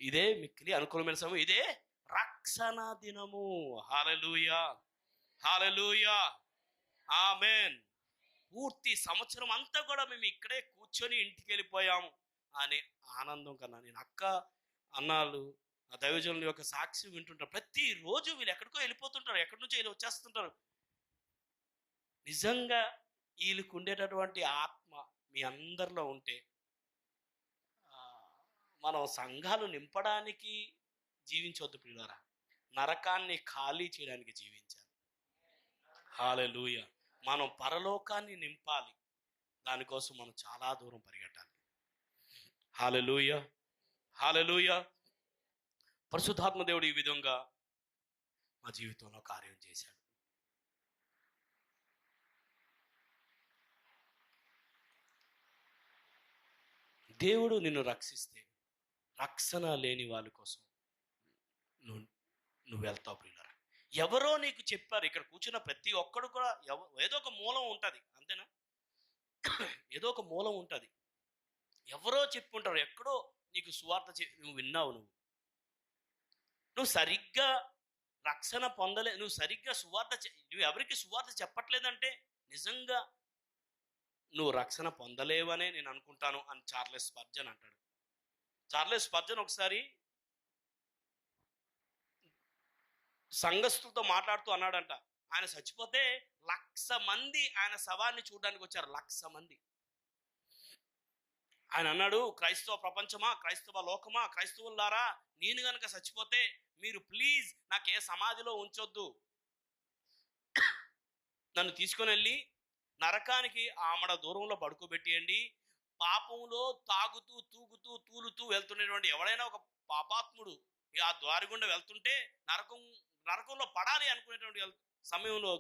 ఇదే మిక్కిలి అనుకూలమైన సమయం. ఇదే రక్షణ దినము. హల్లెలూయా, హల్లెలూయా, ఆమేన్. పూర్తి సంవత్సరం అంతా కూడా మేము ఇక్కడే కూర్చొని ఇంటికి వెళ్ళిపోయాము అనే ఆనందం కన్నా, నేను అక్క అన్నాళ్ళు ఆ దైవజనుల యొక్క సాక్షి వింటుంటారు. ప్రతిరోజు వీళ్ళు ఎక్కడికో వెళ్ళిపోతుంటారు, ఎక్కడి నుంచో వీళ్ళు వచ్చేస్తుంటారు. నిజంగా వీళ్ళకు ఉండేటటువంటి ఆత్మ మీ అందరిలో ఉంటే మనం సంఘాలు నింపడానికి జీవించవద్దు ప్రియులారా, నరకాన్ని ఖాళీ చేయడానికి జీవించాలి. హల్లెలూయా. మనం పరలోకాన్ని నింపాలి, దానికోసం మనం చాలా దూరం పరిగెట్టాలి. హల్లెలూయా, హల్లెలూయా. పరిశుద్ధాత్మ దేవుడు ఈ విధంగా మా జీవితంలో కార్యం చేశాడు. దేవుడు నిన్ను రక్షిస్తే రక్షణ లేని వాళ్ళ కోసం నువ్వు వెళ్తావు ప్రియులారా. ఎవరో నీకు చెప్పారు. ఇక్కడ కూర్చున్న ప్రతి ఒక్కడు కూడా ఏదో ఒక మూలం ఉంటుంది, అంతేనా? ఏదో ఒక మూలం ఉంటుంది. ఎవరో చెప్పుంటారు, ఎక్కడో నీకు సువార్త నువ్వు విన్నావు. నువ్వు సరిగ్గా రక్షణ నువ్వు సరిగ్గా సువార్త నువ్వు ఎవరికి సువార్త చెప్పట్లేదంటే నిజంగా నువ్వు రక్షణ పొందలేవనే నేను అనుకుంటాను అని చార్లెస్ స్పర్జన్ అంటాడు. చార్లెస్ స్పర్జన్ ఒకసారి సంఘస్థులతో మాట్లాడుతూ అన్నాడంట, ఆయన చచ్చిపోతే 1,00,000 మంది ఆయన శవాన్ని చూడడానికి వచ్చారు. 1,00,000 మంది. ఆయన అన్నాడు, క్రైస్తవ ప్రపంచమా, క్రైస్తవ లోకమా, క్రైస్తవులారా, నేను గనక చచ్చిపోతే మీరు ప్లీజ్ నాకు ఏ సమాధిలో ఉంచొద్దు, నన్ను తీసుకొని వెళ్ళి నరకానికి ఆమడ దూరంలో పడుకోబెట్టేయండి. పాపంలో తాగుతూ తూగుతూ తూలుతూ వెళ్తున్నటువంటి ఎవడైనా ఒక పాపాత్ముడు ఆ ద్వారి గుండా వెళ్తుంటే నరకంలో పడాలి అనుకునేటువంటి సమయంలో